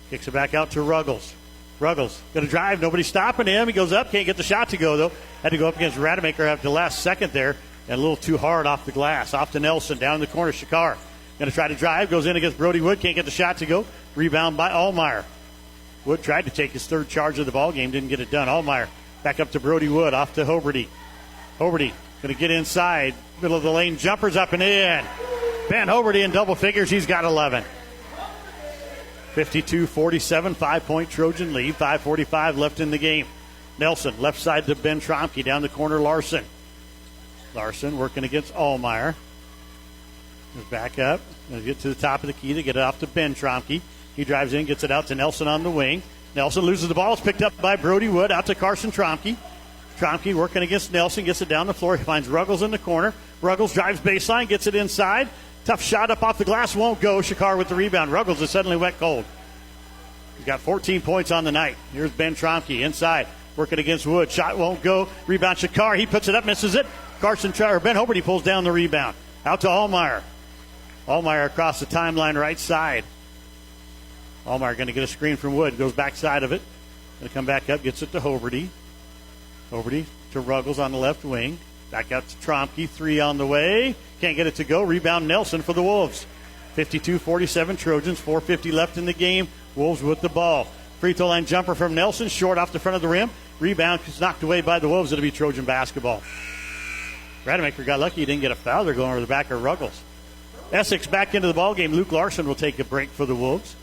Kicks it back out to Ruggles. Ruggles going to drive. Nobody's stopping him. He goes up. Can't get the shot to go, though. Had to go up against Rademacher after the last second there. And a little too hard off the glass. Off to Nelson. Down in the corner, Shakar. Going to try to drive. Goes in against Brohdey Wood. Can't get the shot to go. Rebound by Ahlemeyer. Wood tried to take his third charge of the ball game. Didn't get it done. Ahlemeyer back up to Brohdey Wood. Off to Hoberty. Hoberty going to get inside. Middle of the lane. Jumpers up and in. Ben Hoberty in double figures. He's got 11. 52-47, 5-point Trojan lead. 5:45 left in the game. Nelson, left side to Ben Trompke. Down the corner, Larson. Larson working against Ahlemeyer. Goes back up. Going to get to the top of the key to get it off to Ben Trompke. He drives in, gets it out to Nelson on the wing. Nelson loses the ball. It's picked up by Brohdey Wood. Out to Carson Trompke. Trompke working against Nelson. Gets it down the floor. He finds Ruggles in the corner. Ruggles drives baseline. Gets it inside. Tough shot up off the glass. Won't go. Shakar with the rebound. Ruggles is suddenly wet cold. He's got 14 points on the night. Here's Ben Trompke inside. Working against Wood. Shot won't go. Rebound Shakar. He puts it up. Misses it. Ben Hoberty pulls down the rebound. Out to Ahlemeyer. Ahlemeyer across the timeline right side. Ahlemeyer going to get a screen from Wood. Goes backside of it. Going to come back up. Gets it to Hoberty. Hoberty to Ruggles on the left wing. Back out to Trompke. 3 on the way. Can't get it to go. Rebound Nelson for the Wolves. 52-47 Trojans. 4:50 left in the game. Wolves with the ball. Free throw line jumper from Nelson. Short off the front of the rim. Rebound is knocked away by the Wolves. It'll be Trojan basketball. Rademacher got lucky he didn't get a foul. They're going over the back of Ruggles. Essex back into the ball game. Luke Larson will take a break for the Wolves.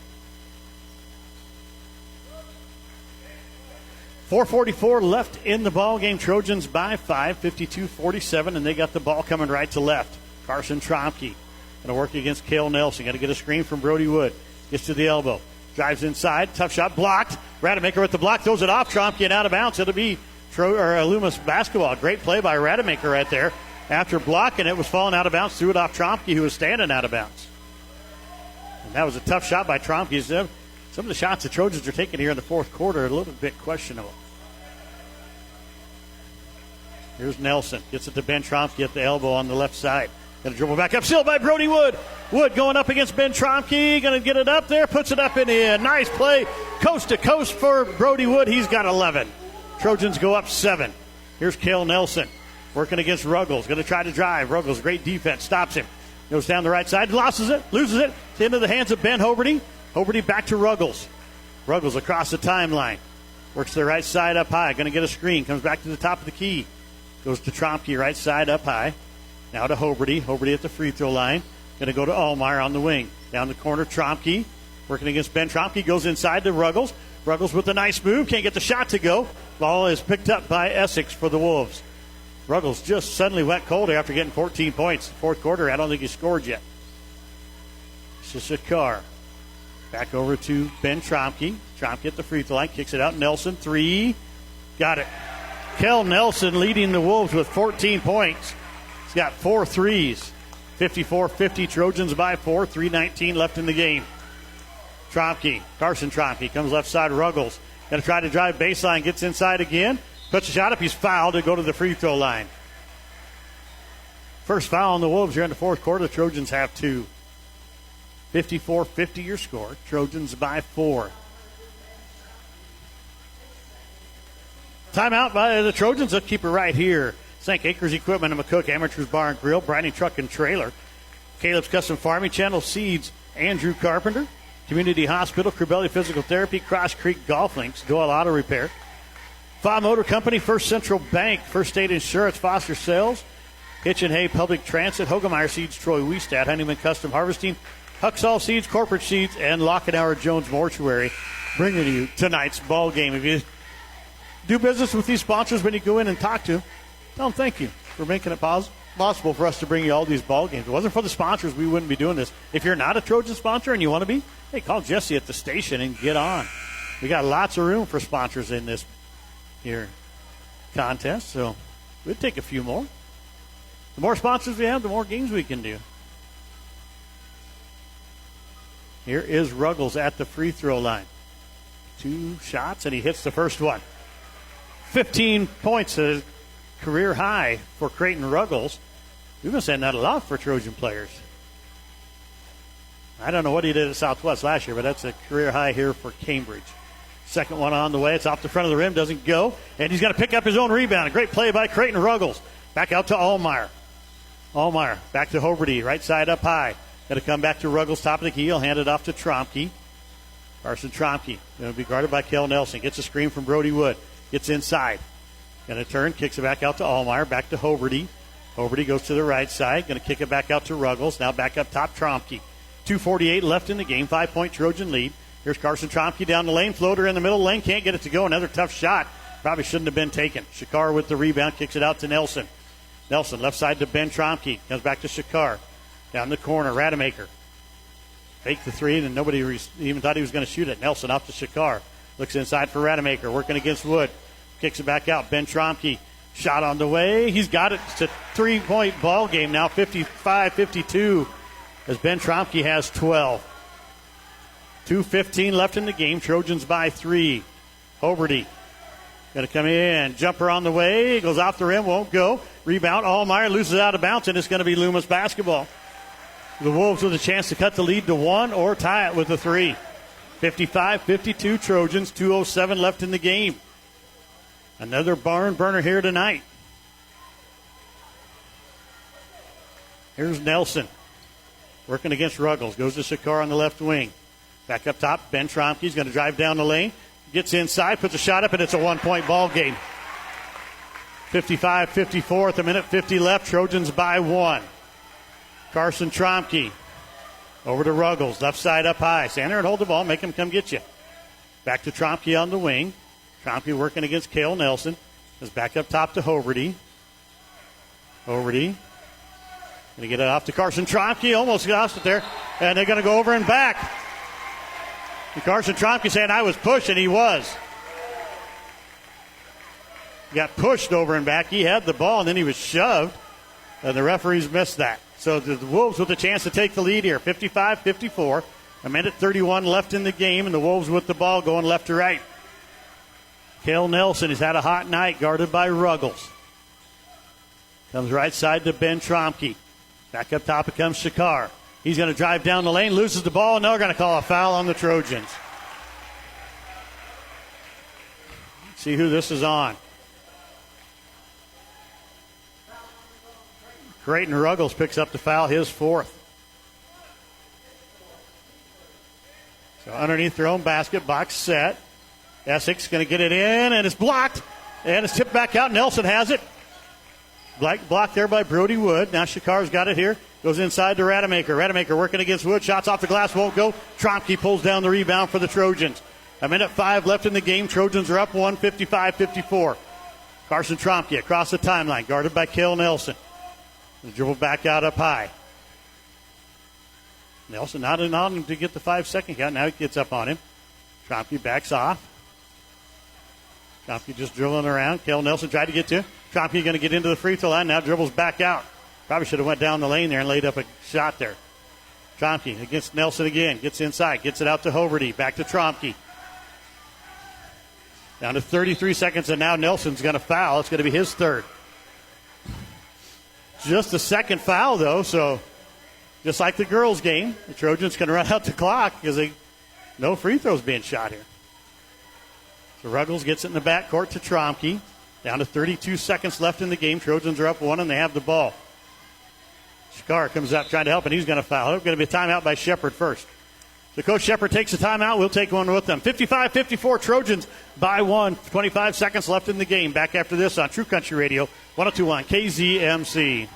4:44 left in the ball game. Trojans by 5, 52-47, and they got the ball coming right to left. Carson Trompke going to work against Cale Nelson. Got to get a screen from Brohdey Wood. Gets to the elbow. Drives inside. Tough shot blocked. Rademacher with the block. Throws it off. Trompke and out of bounds. It'll be Loomis basketball. Great play by Rademacher right there. After blocking it, was falling out of bounds. Threw it off Trompke, who was standing out of bounds. And that was a tough shot by Trompke. Some of the shots the Trojans are taking here in the fourth quarter are a little bit questionable. Here's Nelson. Gets it to Ben Trompke at the elbow on the left side. Going to dribble back up. Sealed by Brohdey Wood. Wood going up against Ben Trompke. Going to get it up there. Puts it up and in. Nice play. Coast to coast for Brohdey Wood. He's got 11. Trojans go up 7. Here's Cale Nelson. Working against Ruggles. Going to try to drive. Ruggles, great defense. Stops him. Goes down the right side. Loses it. It's into the hands of Ben Hoberty. Hoberty back to Ruggles. Ruggles across the timeline. Works the right side up high. Going to get a screen. Comes back to the top of the key. Goes to Trompke, right side up high. Now to Hoberty. Hoberty at the free throw line. Going to go to Ahlemeyer on the wing. Down the corner, Trompke. Working against Ben Trompke. Goes inside to Ruggles. Ruggles with a nice move. Can't get the shot to go. Ball is picked up by Essex for the Wolves. Ruggles just suddenly went cold after getting 14 points. Fourth quarter, I don't think he scored yet. Shakar. Back over to Ben Trompke. Trompke at the free throw line. Kicks it out. Nelson, 3. Got it. Kel Nelson leading the Wolves with 14 points. He's got 4 threes. 54-50 Trojans by 4. 3:19 left in the game. Trompke. Carson Trompke comes left side. Ruggles. Going to try to drive baseline. Gets inside again. Puts a shot up. He's fouled to go to the free throw line. First foul on the Wolves here in the fourth quarter. The Trojans have 2. 54-50 your score. Trojans by 4. Timeout by the Trojans. They'll keep it right here. St. Acres Equipment and McCook Amateurs Bar and Grill. Briny Truck and Trailer. Caleb's Custom Farming. Channel Seeds. Andrew Carpenter. Community Hospital. Krabelli Physical Therapy. Cross Creek Golf Links. Doyle Auto Repair. Fa Motor Company. First Central Bank. First State Insurance. Foster Sales. Hitchin Hay Public Transit. Hogemeyer Seeds. Troy Wiestad. Honeyman Custom Harvesting. Huxall Seeds. Corporate Seeds. And Lockenauer Jones Mortuary. Bringing you tonight's ball game. If you do business with these sponsors when you go in and talk to them, tell them thank you for making it possible for us to bring you all these ball games. If it wasn't for the sponsors, we wouldn't be doing this. If you're not a Trojan sponsor and you want to be, hey, call Jesse at the station and get on. We got lots of room for sponsors in this here contest, so we'll take a few more. The more sponsors we have, the more games we can do. Here is Ruggles at the free throw line. 2 shots, and he hits the first one. 15 points, a career high for Krayton Ruggles. We've been saying that a lot for Trojan players. I don't know what he did at Southwest last year, but that's a career high here for Cambridge. Second one on the way. It's off the front of the rim. Doesn't go. And he's going to pick up his own rebound. A great play by Krayton Ruggles. Back out to Ahlemeyer. Ahlemeyer back to Hoberty. Right side up high. Going to come back to Ruggles, top of the key. He'll hand it off to Trompke. Carson Trompke going to be guarded by Kel Nelson. Gets a screen from Brohdey Wood. Gets inside. Going to turn, kicks it back out to Ahlemeyer, back to Hoberty. Hoberty goes to the right side, going to kick it back out to Ruggles. Now back up top, Trompke. 2:48 left in the game, 5-point Trojan lead. Here's Carson Trompke down the lane, floater in the middle lane, can't get it to go. Another tough shot, probably shouldn't have been taken. Shakar with the rebound, kicks it out to Nelson. Nelson left side to Ben Trompke, comes back to Shakar. Down the corner, Rademacher. Fake the three, and nobody even thought he was going to shoot it. Nelson off to Shakar. Looks inside for Rademacher, working against Wood. Kicks it back out. Ben Trompke, shot on the way. He's got it. It's a 3-point ball game now, 55-52, as Ben Trompke has 12. 2:15 left in the game. Trojans by 3. Hoberty going to come in. Jumper on the way. Goes off the rim. Won't go. Rebound. Ahlemeyer loses out of bounds, and it's going to be Loomis basketball. The Wolves with a chance to cut the lead to 1 or tie it with a 3. 55-52 Trojans. 2:07 left in the game. Another barn burner here tonight. Here's Nelson working against Ruggles. Goes to Shakar on the left wing. Back up top, Ben Trompke's going to drive down the lane. Gets inside, puts a shot up, and it's a 1-point ball game. 55-54 at the minute, 50 left. Trojans by 1. Carson Trompke over to Ruggles. Left side up high. Stand there and hold the ball. Make him come get you. Back to Trompke on the wing. Trompke working against Cale Nelson. Is back up top to Hoberty. Hoberty. Going to get it off to Carson Trompke. Almost lost it there. And they're going to go over and back. And Carson Trompke saying, I was pushed, and he was. He got pushed over and back. He had the ball, and then he was shoved. And the referees missed that. So the Wolves with a chance to take the lead here. 55-54. A minute 31 left in the game, and the Wolves with the ball going left to right. Cale Nelson has had a hot night, guarded by Ruggles. Comes right side to Ben Trompke. Back up top it comes Shakar. He's going to drive down the lane, loses the ball, and they're going to call a foul on the Trojans. See who this is on. Krayton Ruggles picks up the foul, his 4th. So underneath their own basket, box set. Essex going to get it in, and it's blocked. And it's tipped back out. Nelson has it. Blocked there by Brohdey Wood. Now Shakar's got it here. Goes inside to Rademacher. Rademacher working against Wood. Shots off the glass, won't go. Trompke pulls down the rebound for the Trojans. A minute 5 left in the game. Trojans are up 1, 55-54. Carson Trompke across the timeline, guarded by Cale Nelson. The dribble back out up high. Nelson not on him to get the 5-second count. Now he gets up on him. Trompke backs off. Trompke just dribbling around. Cale Nelson tried to get to. Trompke going to get into the free throw line. Now dribbles back out. Probably should have went down the lane there and laid up a shot there. Trompke against Nelson again. Gets inside. Gets it out to Hoberty. Back to Trompke. Down to 33 seconds, and now Nelson's going to foul. It's going to be his 3rd. Just the 2nd foul, though, so just like the girls' game, the Trojans can run out the clock because no free throws being shot here. So Ruggles gets it in the backcourt to Trompke. Down to 32 seconds left in the game. Trojans are up 1, and they have the ball. Shakar comes up trying to help, and he's going to foul. It's going to be a timeout by Shepard first. So Coach Shepard takes a timeout. We'll take one with them. 55-54 Trojans by 1. 25 seconds left in the game. Back after this on True Country Radio, 102.1 KZMC.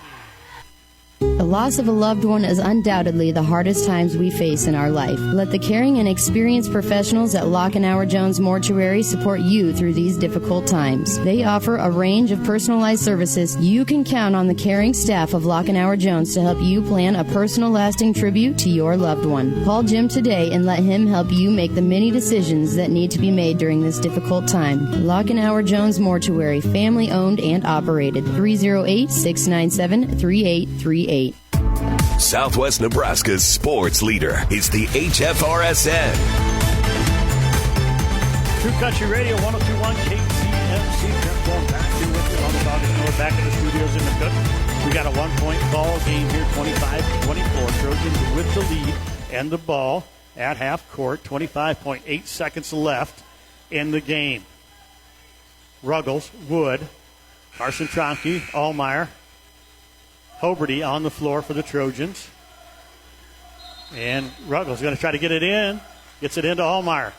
The loss of a loved one is undoubtedly the hardest times we face in our life. Let the caring and experienced professionals at Lockenauer Jones Mortuary support you through these difficult times. They offer a range of personalized services. You can count on the caring staff of Lockenauer Jones to help you plan a personal, lasting tribute to your loved one. Call Jim today and let him help you make the many decisions that need to be made during this difficult time. Lockenauer Jones Mortuary, family owned and operated. 308-697-3838. Southwest Nebraska's sports leader is the HFRSN. True Country Radio, 102.1 KZMC. Going back to with you on the Dog North, back in the studios in the Cook. We got a 1-point ball game here, 25-24. Trojans with the lead and the ball at half court. 25.8 seconds left in the game. Ruggles, Wood, Carson Trompke, Ahlemeyer, Hoberty on the floor for the Trojans. And Ruggles going to try to get it in. Gets it into Ahlemeyer.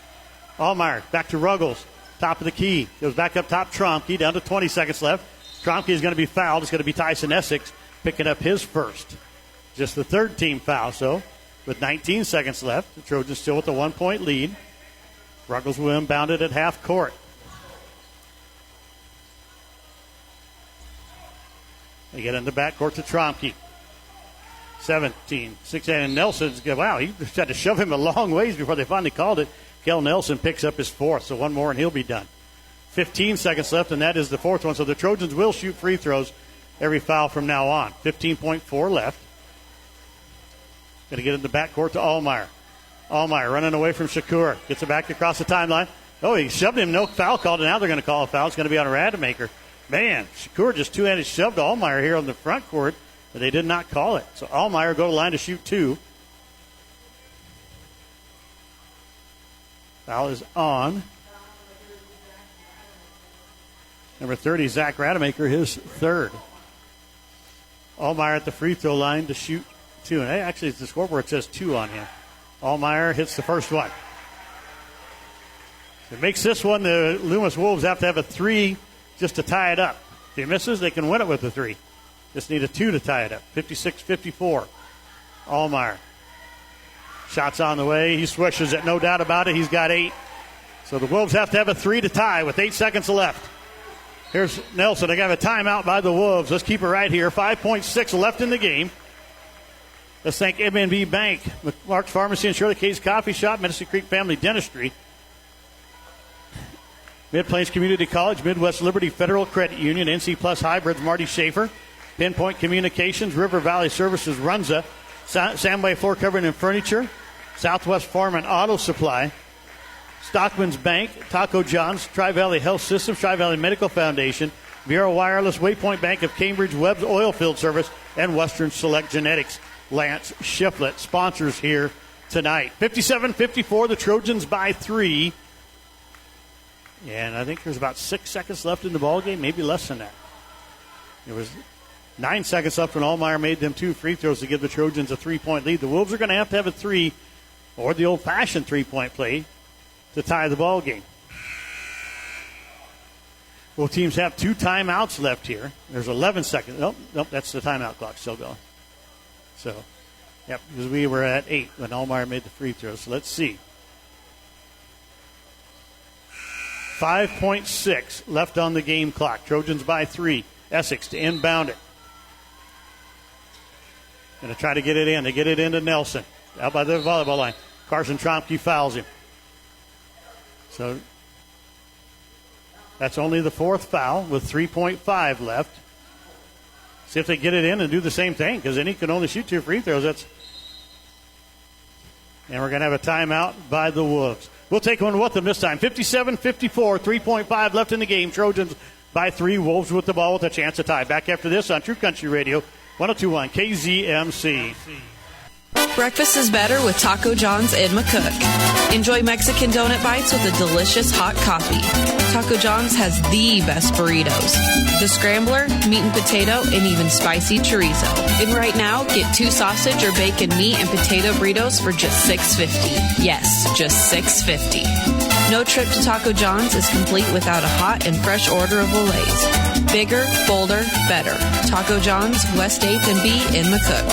Ahlemeyer back to Ruggles. top of the key. Goes back up top, Trompke, down to 20 seconds left. Trompke is going to be fouled. It's going to be Tyson Essex picking up his first. Just the third team foul. So with 19 seconds left, the Trojans still with a 1-point lead. Ruggles will inbound it at half court. They get in the backcourt to Trompke. 17, 16, and Nelson's good. Wow, he had to shove him a long ways before they finally called it. Kel Nelson picks up his fourth, so one more and he'll be done. 15 seconds left, and that is the fourth one. So the Trojans will shoot free throws every foul from now on. 15.4 left. Going to get in the backcourt to Ahlemeyer. Ahlemeyer running away from Shakur. Gets it back across the timeline. Oh, he shoved him. No foul called, and now they're going to call a foul. It's going to be on Rademacher. Man, Shakur just two-handed shoved Ahlemeyer here on the front court, but they did not call it. So Ahlemeyer go to the line to shoot two. Foul is on. Number 30, Zach Rademacher, his third. Ahlemeyer at the free throw line to shoot two. And actually, the scoreboard says two on him. Ahlemeyer hits the first one. It makes this one, the Loomis Wolves have to have a three just to tie it up. If he misses, they can win it with a three. Just need a two to tie it up. 56-54. Ahlemeyer. Shots on the way. He swishes it, no doubt about it. He's got 8. So the Wolves have to have a three to tie with 8 seconds left. Here's Nelson. They got a timeout by the Wolves. Let's keep it right here. 5.6 left in the game. Let's thank MNB Bank, Mark's Pharmacy, and Shirley K's Coffee Shop, Medicine Creek Family Dentistry, Mid-Plains Community College, Midwest Liberty Federal Credit Union, NC Plus Hybrids, Marty Schaefer, Pinpoint Communications, River Valley Services, Runza, Samway Floor Covering and Furniture, Southwest Farm and Auto Supply, Stockman's Bank, Taco John's, Tri-Valley Health Systems, Tri-Valley Medical Foundation, Vero Wireless, Waypoint Bank of Cambridge, Webb's Oil Field Service, and Western Select Genetics. Lance Shiflett sponsors here tonight. 57-54, the Trojans by 3. And I think there's about 6 seconds left in the ballgame, maybe less than that. There was 9 seconds left when Ahlemeyer made them 2 free throws to give the Trojans a 3-point lead. The Wolves are going to have a 3 or the old-fashioned 3-point play to tie the ballgame. Both teams have 2 timeouts left here. There's 11 seconds. Nope, that's the timeout clock still going. So, yep, because we were at 8 when Ahlemeyer made the free throws. So let's see. 5.6 left on the game clock. Trojans by 3. Essex to inbound it. Going to try to get it in. They get it into Nelson. Out by the volleyball line. Carson Trompke fouls him. So that's only the 4th foul with 3.5 left. See if they get it in and do the same thing, because then he can only shoot 2 free throws. And we're going to have a timeout by the Wolves. We'll take one with them this time. 57-54, 3.5 left in the game. Trojans by 3. Wolves with the ball with a chance to tie. Back after this on True Country Radio, 102.1 KZMC. Breakfast is better with Taco John's in McCook. Enjoy Mexican donut bites with a delicious hot coffee. Taco John's has the best burritos. The scrambler, meat and potato, and even spicy chorizo. And right now, get 2 sausage or bacon meat and potato burritos for just $6.50. Yes, just $6.50. No trip to Taco John's is complete without a hot and fresh order of Olays. Bigger, bolder, better. Taco John's, West 8th and B in McCook.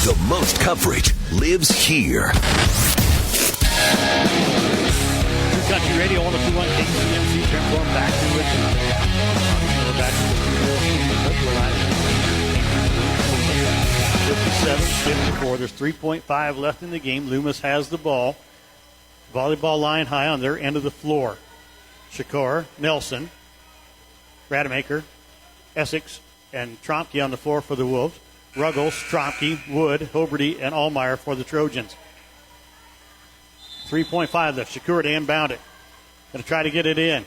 The most coverage lives here. True Country Radio, 102.1 KZMC. Transform back to it. We're back to the 57-54. There's 3.5 left in the game. Loomis has the ball. Volleyball line high on their end of the floor. Shakur, Nelson, Rademacher, Essex, and Trompke on the floor for the Wolves. Ruggles, Trompke, Wood, Hoberty, and Ahlemeyer for the Trojans. 3.5 left. Shakur to inbound it. Going to try to get it in.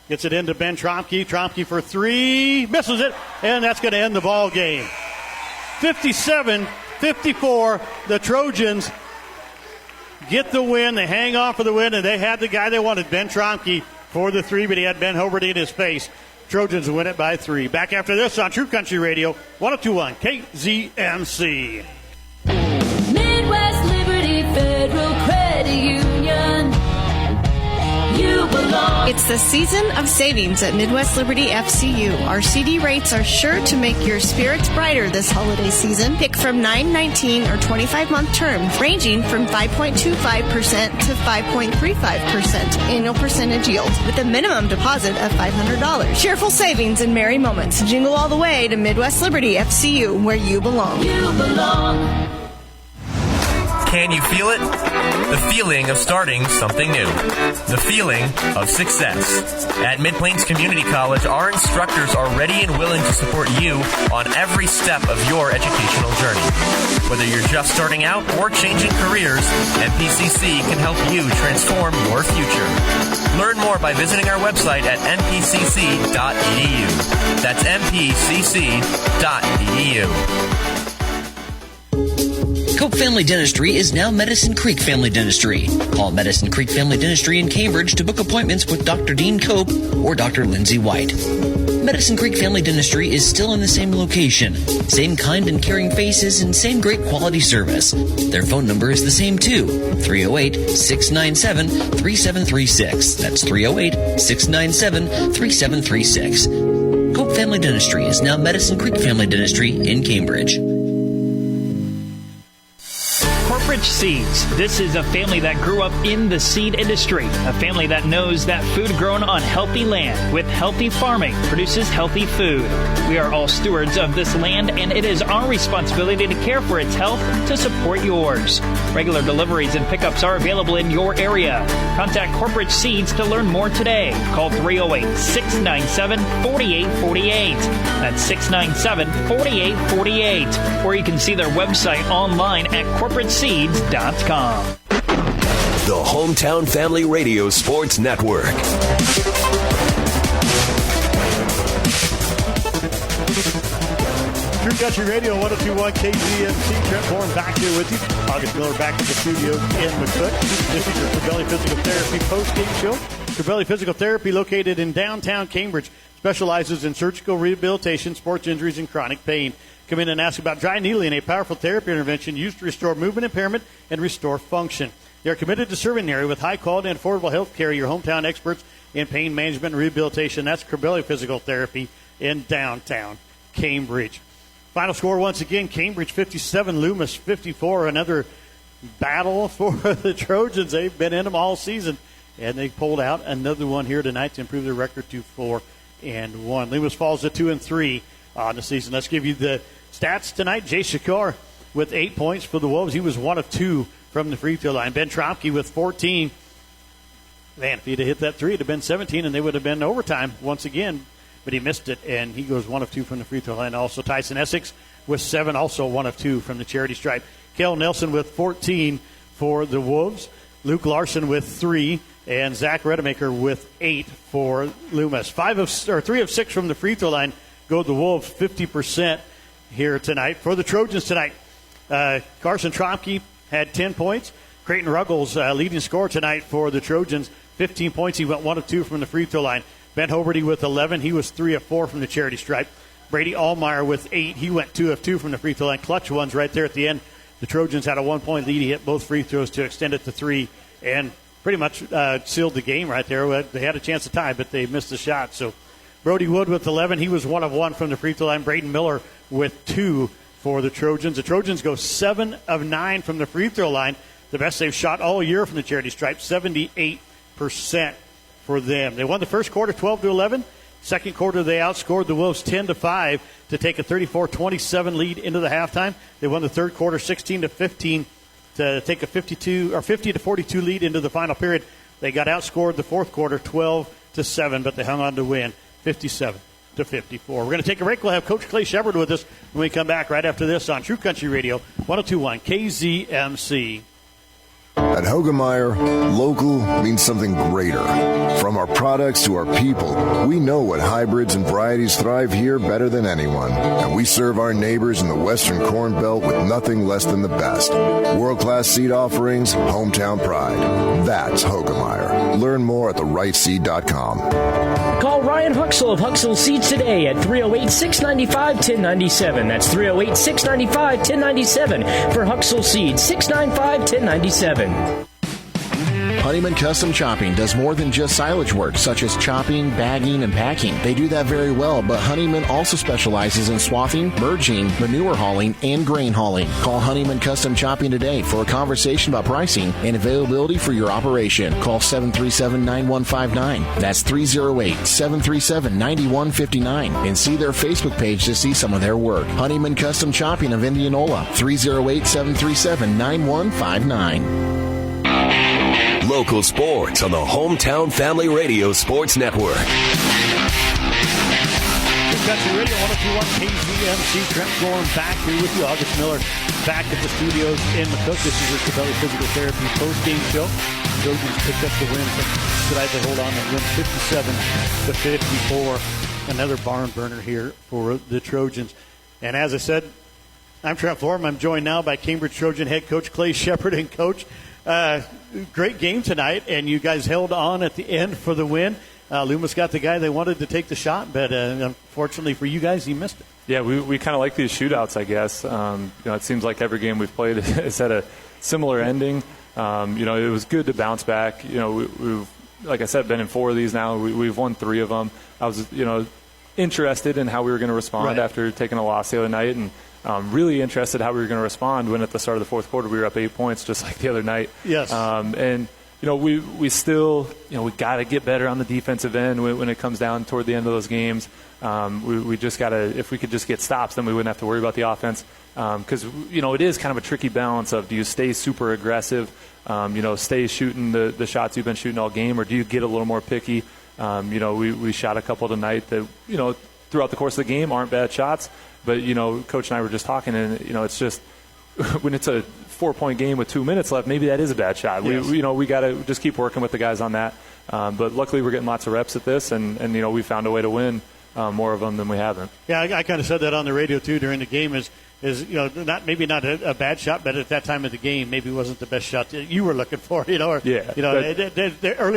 Gets it into Ben Trompke. Trompke for 3. Misses it. And that's going to end the ball game. 57-54. The Trojans get the win. They hang on for the win, and they had the guy they wanted, Ben Trompke, for the 3, but he had Ben Hoberty in his face. Trojans win it by 3. Back after this on True Country Radio, 102.1 KZMC. Midwest Liberty Federal Credit Union. It's the season of savings at Midwest Liberty FCU. Our CD rates are sure to make your spirits brighter this holiday season. Pick from 9, 19, or 25-month terms, ranging from 5.25% to 5.35% annual percentage yield, with a minimum deposit of $500. Cheerful savings and merry moments. Jingle all the way to Midwest Liberty FCU, where you belong. You belong. Can you feel it? The feeling of starting something new. The feeling of success. At Mid-Plains Community College, our instructors are ready and willing to support you on every step of your educational journey. Whether you're just starting out or changing careers, MPCC can help you transform your future. Learn more by visiting our website at mpcc.edu. That's mpcc.edu. Cope Family Dentistry is now Medicine Creek Family Dentistry. Call Medicine Creek Family Dentistry in Cambridge to book appointments with Dr. Dean Cope or Dr. Lindsay White. Medicine Creek Family Dentistry is still in the same location, same kind and caring faces, and same great quality service. Their phone number is the same too, 308-697-3736. That's 308-697-3736. Cope Family Dentistry is now Medicine Creek Family Dentistry in Cambridge. Corporate Seeds. This is a family that grew up in the seed industry, a family that knows that food grown on healthy land with healthy farming produces healthy food. We are all stewards of this land, and it is our responsibility to care for its health to support yours. Regular deliveries and pickups are available in your area. Contact Corporate Seeds to learn more today. Call 308-697-4848. That's 697-4848. Or you can see their website online at corporateseeds.com. The Hometown Family Radio Sports Network. True Country Radio, 102.1 KZMC. Trent Bourne back here with you. August Miller back at the studio in McCook. This is your Corbelli Physical Therapy post-game show. Corbelli Physical Therapy, located in downtown Cambridge, specializes in surgical rehabilitation, sports injuries, and chronic pain. Come in and ask about dry needling, a powerful therapy intervention used to restore movement impairment and restore function. They are committed to serving the area with high-quality and affordable health care. Your hometown experts in pain management and rehabilitation. That's Corbelli Physical Therapy in downtown Cambridge. Final score once again, Cambridge 57, Loomis 54. Another battle for the Trojans. They've been in them all season, and they pulled out another one here tonight to improve their record to 4-1. Loomis falls to 2-3 on the season. Let's give you the stats tonight. Jay Shakar with 8 points for the Wolves. He was 1 of 2 from the free throw line. Ben Trompke with 14. Man, if he'd have hit that three, it'd have been 17, and they would have been overtime once again. But he missed it, and he goes 1 of 2 from the free throw line. Also, Tyson Essex with 7, also 1 of 2 from the charity stripe. Kel Nelson with 14 for the Wolves. Luke Larson with 3, and Zach Redemaker with 8 for Loomis. 3 of 6 from the free throw line go the Wolves, 50% here tonight. For the Trojans tonight, Carson Trompke had 10 points. Krayton Ruggles, leading scorer tonight for the Trojans, 15 points. He went 1 of 2 from the free throw line. Ben Hoberty with 11. He was 3 of 4 from the charity stripe. Brady Ahlemeyer with 8. He went 2 of 2 from the free throw line. Clutch ones right there at the end. The Trojans had a 1-point lead. He hit both free throws to extend it to 3 and pretty much sealed the game right there. They had a chance to tie, but they missed the shot. So Brohdey Wood with 11. He was 1 of 1 from the free throw line. Braden Miller with 2 for the Trojans. The Trojans go 7 of 9 from the free throw line. The best they've shot all year from the charity stripe, 78% for them. They won the first quarter 12-11. Second quarter, they outscored the Wolves 10-5 to take a 34-27 lead into the halftime. They won the third quarter 16-15 to take a 50-42 lead into the final period. They got outscored the fourth quarter 12-7, but they hung on to win 57-54. We're going to take a break. We'll have Coach Clay Shepard with us when we come back right after this on True Country Radio 102.1 KZMC. At Hoberty, local means something greater. From our products to our people, we know what hybrids and varieties thrive here better than anyone. And we serve our neighbors in the Western Corn Belt with nothing less than the best. World-class seed offerings, hometown pride. That's Hoberty. Learn more at therightseed.com. Call Ryan Huxell of Huxell Seeds today at 308-695-1097. That's 308-695-1097 for Huxell Seeds, 695-1097. Honeyman Custom Chopping does more than just silage work, such as chopping, bagging, and packing. They do that very well, but Honeyman also specializes in swathing, merging, manure hauling, and grain hauling. Call Honeyman Custom Chopping today for a conversation about pricing and availability for your operation. Call 737-9159. That's 308-737-9159. And see their Facebook page to see some of their work. Honeyman Custom Chopping of Indianola, 308-737-9159. Local sports on the Hometown Family Radio Sports Network. Country Radio 102.1 KZMC. Trent Gorham back here with you. August Miller back at the studios in McCook. This is your Cabelli Physical Therapy post-game show. Trojans picked up the win tonight. They hold on and win 57-54. Another barn burner here for the Trojans. And as I said, I'm Trent Gorham. I'm joined now by Cambridge Trojan head coach Clay Shepard. And Coach, great game tonight, and you guys held on at the end for the win. Loomis got the guy they wanted to take the shot, but unfortunately for you guys, he missed it. Yeah, we kind of like these shootouts, I guess. It seems like every game we've played has had a similar ending. It was good to bounce back. We've, like I said, been in 4 of these now. We've won 3 of them. I was, interested in how we were going to respond after taking a loss the other night, and really interested how we were going to respond when at the start of the fourth quarter we were up 8 points, just like the other night. Yes. We still, we got to get better on the defensive end when it comes down toward the end of those games. We just got to, if we could just get stops, then we wouldn't have to worry about the offense. Because, it is kind of a tricky balance of, do you stay super aggressive, stay shooting the shots you've been shooting all game, or do you get a little more picky? We shot a couple tonight that, throughout the course of the game aren't bad shots. But, Coach and I were just talking, and, it's just when it's a 4-point game with 2 minutes left, maybe that is a bad shot. Yes. We got to just keep working with the guys on that. But luckily we're getting lots of reps at this, and we found a way to win more of them than we haven't. Yeah, I kind of said that on the radio, too, during the game is not a bad shot, but at that time of the game, maybe wasn't the best shot that you were looking for, earlier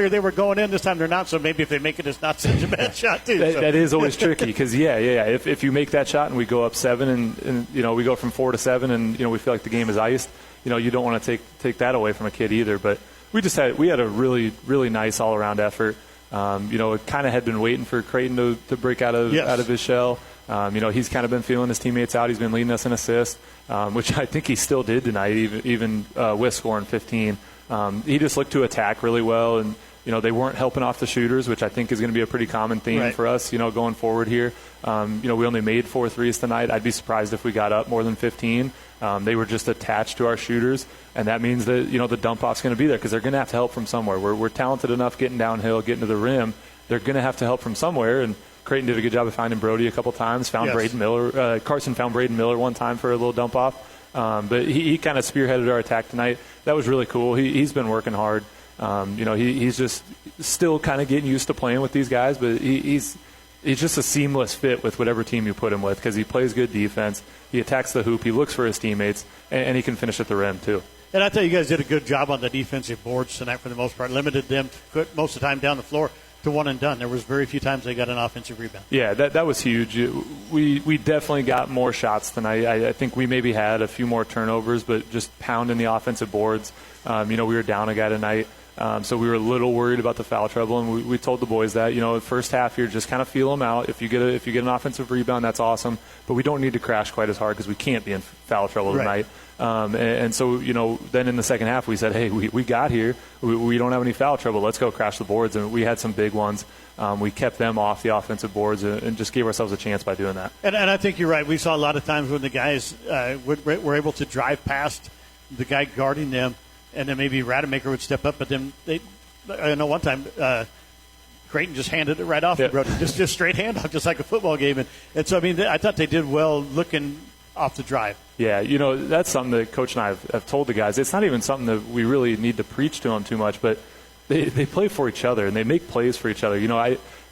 they were going in, this time they're not, so maybe if they make it, it's not such a bad shot, too. That is always tricky, because, if you make that shot and we go up 7 and we go from 4 to 7 and, we feel like the game is iced, you don't want to take that away from a kid either. But we had a really, really nice all-around effort. It kind of had been waiting for Krayton to break out of his shell. He's kind of been feeling his teammates out. He's been leading us in assists, which I think he still did tonight, even with scoring 15. He just looked to attack really well, and they weren't helping off the shooters, which I think is going to be a pretty common theme for us, going forward here. We only made 4 threes tonight. I'd be surprised if we got up more than 15. They were just attached to our shooters, and that means that, the dump-off's going to be there because they're going to have to help from somewhere. We're talented enough getting downhill, getting to the rim. They're going to have to help from somewhere, and Krayton did a good job of finding Brohdey a couple times, Carson found Braden Miller one time for a little dump-off. But he kind of spearheaded our attack tonight. That was really cool. He's been working hard. He's just still kind of getting used to playing with these guys, but he's just a seamless fit with whatever team you put him with because he plays good defense. He attacks the hoop. He looks for his teammates, and he can finish at the rim, too. And I thought you guys did a good job on the defensive boards tonight for the most part. Limited them most of the time down the floor to one and done. There was very few times they got an offensive rebound. Yeah, that was huge. We definitely got more shots tonight. I think we maybe had a few more turnovers, but just pounding the offensive boards. We were down a guy tonight. So we were a little worried about the foul trouble, and we told the boys that, the first half here, just kind of feel them out. If you get an offensive rebound, that's awesome, but we don't need to crash quite as hard because we can't be in foul trouble tonight. And so, then in the second half we said, hey, we got here. We don't have any foul trouble. Let's go crash the boards. And we had some big ones. We kept them off the offensive boards and just gave ourselves a chance by doing that. And I think you're right. We saw a lot of times when the guys were able to drive past the guy guarding them, and then maybe Rademacher would step up, but then I know one time Krayton just handed it right off to Brohdey, just straight handoff, just like a football game. And so, I thought they did well looking off the drive. Yeah, that's something that Coach and I have told the guys. It's not even something that we really need to preach to them too much, but they play for each other, and they make plays for each other.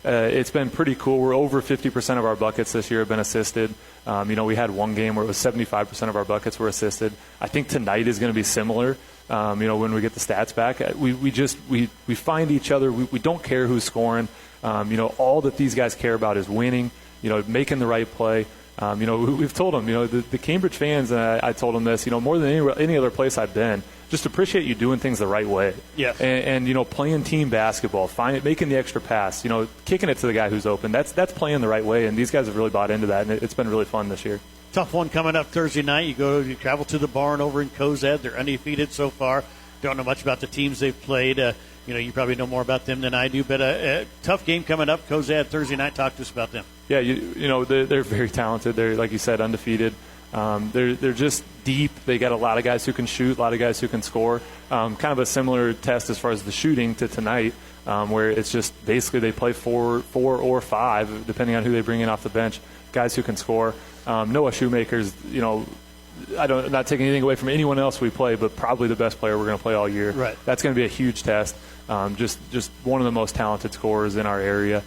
It's been pretty cool. We're over 50% of our buckets this year have been assisted. We had one game where it was 75% of our buckets were assisted. I think tonight is going to be similar. When we get the stats back, we find each other. We don't care who's scoring. All that these guys care about is winning. Making the right play. We've told them. The Cambridge fans, and I told them this. More than any other place I've been, just appreciate you doing things the right way. Yes. And playing team basketball, making the extra pass, kicking it to the guy who's open. That's playing the right way, and these guys have really bought into that, and it's been really fun this year. Tough one coming up Thursday night. You travel to the barn over in Cozad. They're undefeated so far. Don't know much about the teams they've played. You probably know more about them than I do. But a tough game coming up, Cozad Thursday night. Talk to us about them. Yeah, they're very talented. They're, like you said, undefeated. They're just deep. They got a lot of guys who can shoot, a lot of guys who can score. Kind of a similar test as far as the shooting to tonight, where it's just basically they play 4 or 5, depending on who they bring in off the bench, guys who can score. Noah Shoemaker's, I'm not taking anything away from anyone else we play, but probably the best player we're going to play all year. Right. That's going to be a huge test. Just one of the most talented scorers in our area.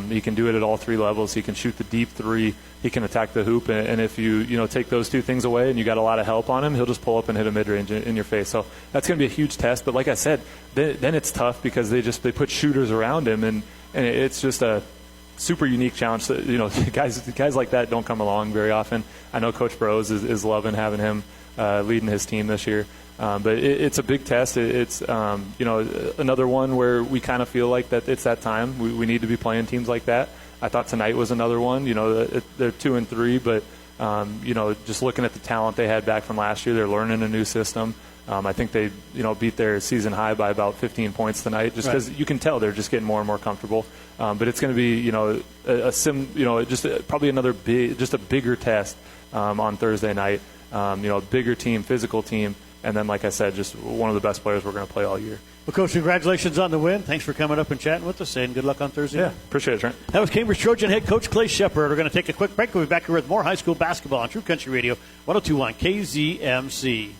He can do it at all 3 levels. He can shoot the deep 3. He can attack the hoop. And if you take those 2 things away and you got a lot of help on him, he'll just pull up and hit a mid-range in your face. So that's going to be a huge test. But like I said, then it's tough because they put shooters around him, and it's just a super unique challenge. Guys like that don't come along very often. I know Coach Bros is loving having him leading his team this year. But it's a big test. It's another one where we kind of feel like that it's that time. We need to be playing teams like that. I thought tonight was another one. They're 2 and 3, but just looking at the talent they had back from last year, they're learning a new system. I think they beat their season high by about 15 points tonight, just because you can tell they're just getting more and more comfortable. But it's going to be probably another a bigger test on Thursday night. Bigger team, physical team. And then, like I said, just one of the best players we're going to play all year. Well, Coach, congratulations on the win. Thanks for coming up and chatting with us, and good luck on Thursday night. Appreciate it, Trent. That was Cambridge Trojan head coach Clay Shepard. We're going to take a quick break. We'll be back here with more high school basketball on True Country Radio, 102.1 KZMC.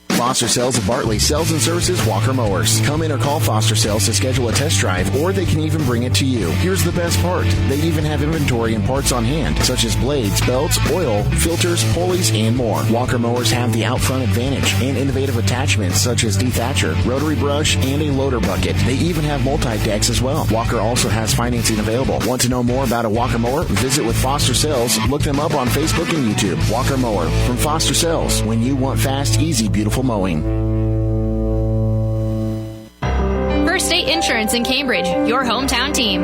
Foster Sales of Bartley sells and services Walker mowers. Come in or call Foster Sales to schedule a test drive, or they can even bring it to you. Here's the best part. They even have inventory and parts on hand, such as blades, belts, oil, filters, pulleys, and more. Walker mowers have the out front advantage and innovative attachments such as dethatcher, rotary brush, and a loader bucket. They even have multi-decks as well. Walker also has financing available. Want to know more about a Walker mower? Visit with Foster Sales. Look them up on Facebook and YouTube. Walker Mower from Foster Sales. When you want fast, easy, beautiful mowing. First State Insurance in Cambridge, your hometown team.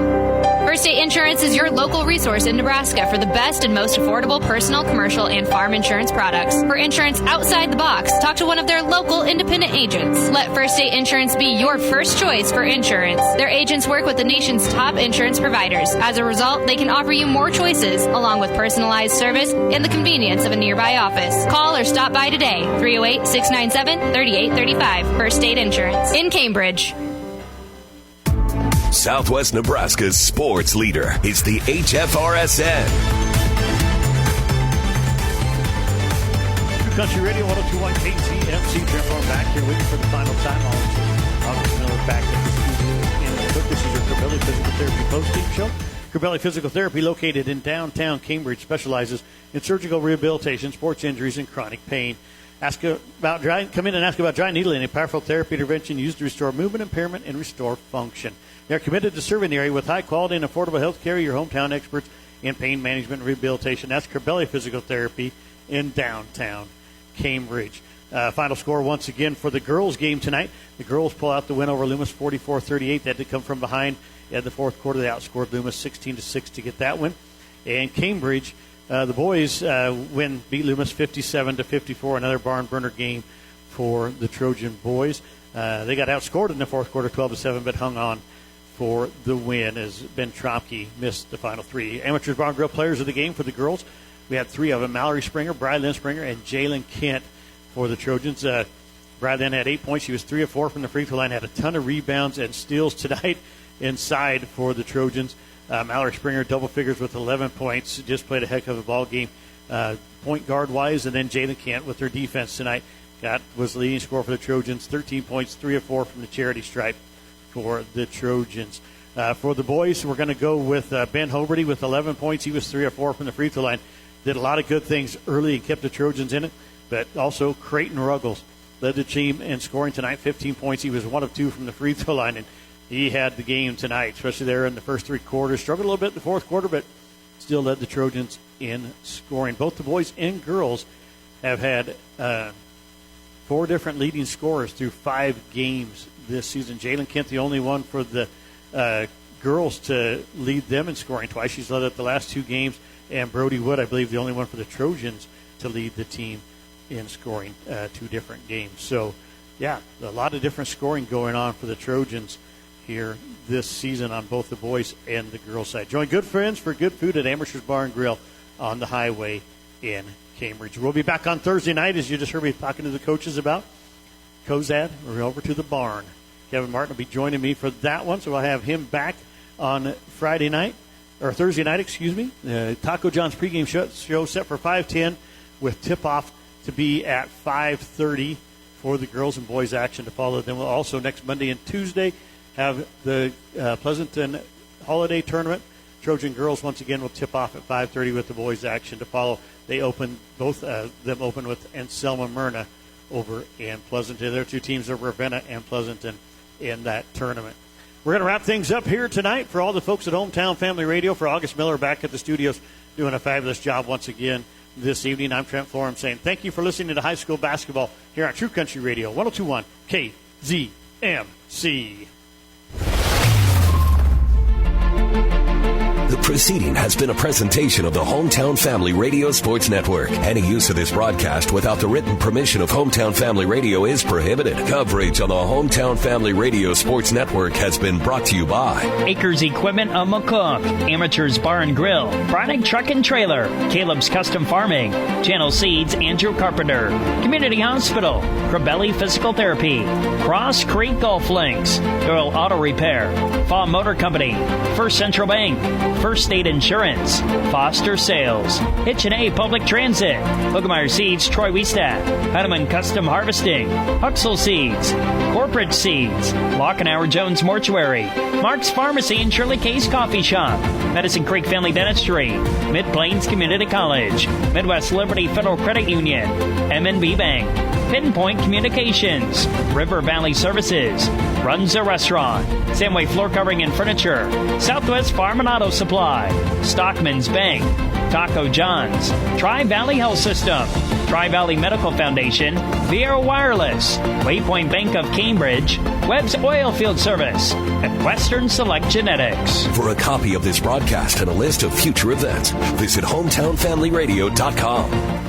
First State Insurance is your local resource in Nebraska for the best and most affordable personal, commercial, and farm insurance products. For insurance outside the box, talk to one of their local independent agents. Let First State Insurance be your first choice for insurance. Their agents work with the nation's top insurance providers. As a result, they can offer you more choices, along with personalized service and the convenience of a nearby office. Call or stop by today, 308-697-3835. First State Insurance in Cambridge. Southwest Nebraska's sports leader is the HFRSN. True Country Radio, 102.1 KZMC. Trent Warren back here waiting for the final time. August Miller back in the studio in the book. This is your Corbelli Physical Therapy post-game show. Corbelli Physical Therapy, located in downtown Cambridge, specializes in surgical rehabilitation, sports injuries, and chronic pain. Come in and ask about dry needling, a powerful therapy intervention used to restore movement impairment and restore function. They're committed to serving the area with high quality and affordable health care. Your hometown experts in pain management and rehabilitation. That's Corbelli Physical Therapy in downtown Cambridge. Final score once again for the girls' game tonight. The girls pull out the win over Loomis 44-38. They had to come from behind in the fourth quarter. They outscored Loomis 16-6 to get that win. And Cambridge, the boys beat Loomis 57-54. Another barn burner game for the Trojan boys. They got outscored in the fourth quarter 12-7, but hung on for the win as Ben Trompke missed the final 3. Amateurs Barn Grill players of the game for the girls. We had 3 of them: Mallory Springer, Brylan Springer, and Jalen Kent for the Trojans. Brylan had 8 points. She was 3 of 4 from the free throw line, had a ton of rebounds and steals tonight inside for the Trojans. Mallory Springer, double figures with 11 points. Just played a heck of a ball game point guard-wise. And then Jalen Kent with her defense tonight was the leading scorer for the Trojans. 13 points, 3 of 4 from the charity stripe for the Trojans. For the boys, we're going to go with Ben Hoberty with 11 points. He was 3 of 4 from the free throw line. Did a lot of good things early and kept the Trojans in it. But also Krayton Ruggles led the team in scoring tonight, 15 points. He was 1 of 2 from the free throw line, and he had the game tonight, especially there in the first 3 quarters. Struggled a little bit in the fourth quarter, but still led the Trojans in scoring. Both the boys and girls have had 5 4 different leading scorers through 5 games this season. Jalen Kent, the only one for the girls to lead them in scoring twice. She's led it the last 2 games. And Brohdey Wood, I believe, the only one for the Trojans to lead the team in scoring 2 different games. So, yeah, a lot of different scoring going on for the Trojans here this season on both the boys and the girls side. Join good friends for good food at Amateur's Bar and Grill on the highway in Cambridge. We'll be back on Thursday night, as you just heard me talking to the coaches about. Cozad, we're over to the barn. Kevin Martin will be joining me for that one, so I'll have him back on Thursday night. Taco John's pregame show set for 5:10 with tip-off to be at 5:30 for the girls and boys action to follow. Then we'll also next Monday and Tuesday have the Pleasanton Holiday Tournament. Trojan girls once again will tip off at 5:30 with the boys action to follow. They open both them open with Anselma Myrna over in Pleasanton. There are 2 teams over Ravenna and Pleasanton in that tournament. We're going to wrap things up here tonight for all the folks at Hometown Family Radio. For August Miller back at the studios doing a fabulous job once again this evening. I'm Trent Florham saying thank you for listening to high school basketball here on True Country Radio 102.1 KZMC. The proceeding has been a presentation of the Hometown Family Radio Sports Network. Any use of this broadcast without the written permission of Hometown Family Radio is prohibited. Coverage on the Hometown Family Radio Sports Network has been brought to you by Acres Equipment of McCook, Amateurs Bar and Grill, Browning Truck and Trailer, Caleb's Custom Farming, Channel Seeds, Andrew Carpenter, Community Hospital, Crabelli Physical Therapy, Cross Creek Golf Links, Doyle Auto Repair, Faw Motor Company, First Central Bank, First State Insurance, Foster Sales, Hitchin' Public Transit, Hogemeyer Seeds, Troy Wiestat, Heinemann Custom Harvesting, Huxell Seeds, Corporate Seeds, Lockenauer Jones Mortuary, Mark's Pharmacy and Shirley Case Coffee Shop, Medicine Creek Family Dentistry, Mid-Plains Community College, Midwest Liberty Federal Credit Union, M&B Bank, Pinpoint Communications, River Valley Services, Runza Restaurant, Samway Floor Covering and Furniture, Southwest Farm and Auto Supply, Stockman's Bank, Taco John's, Tri-Valley Health System, Tri-Valley Medical Foundation, Vieira Wireless, Waypoint Bank of Cambridge, Webb's Oilfield Service, and Western Select Genetics. For a copy of this broadcast and a list of future events, visit HometownFamilyRadio.com.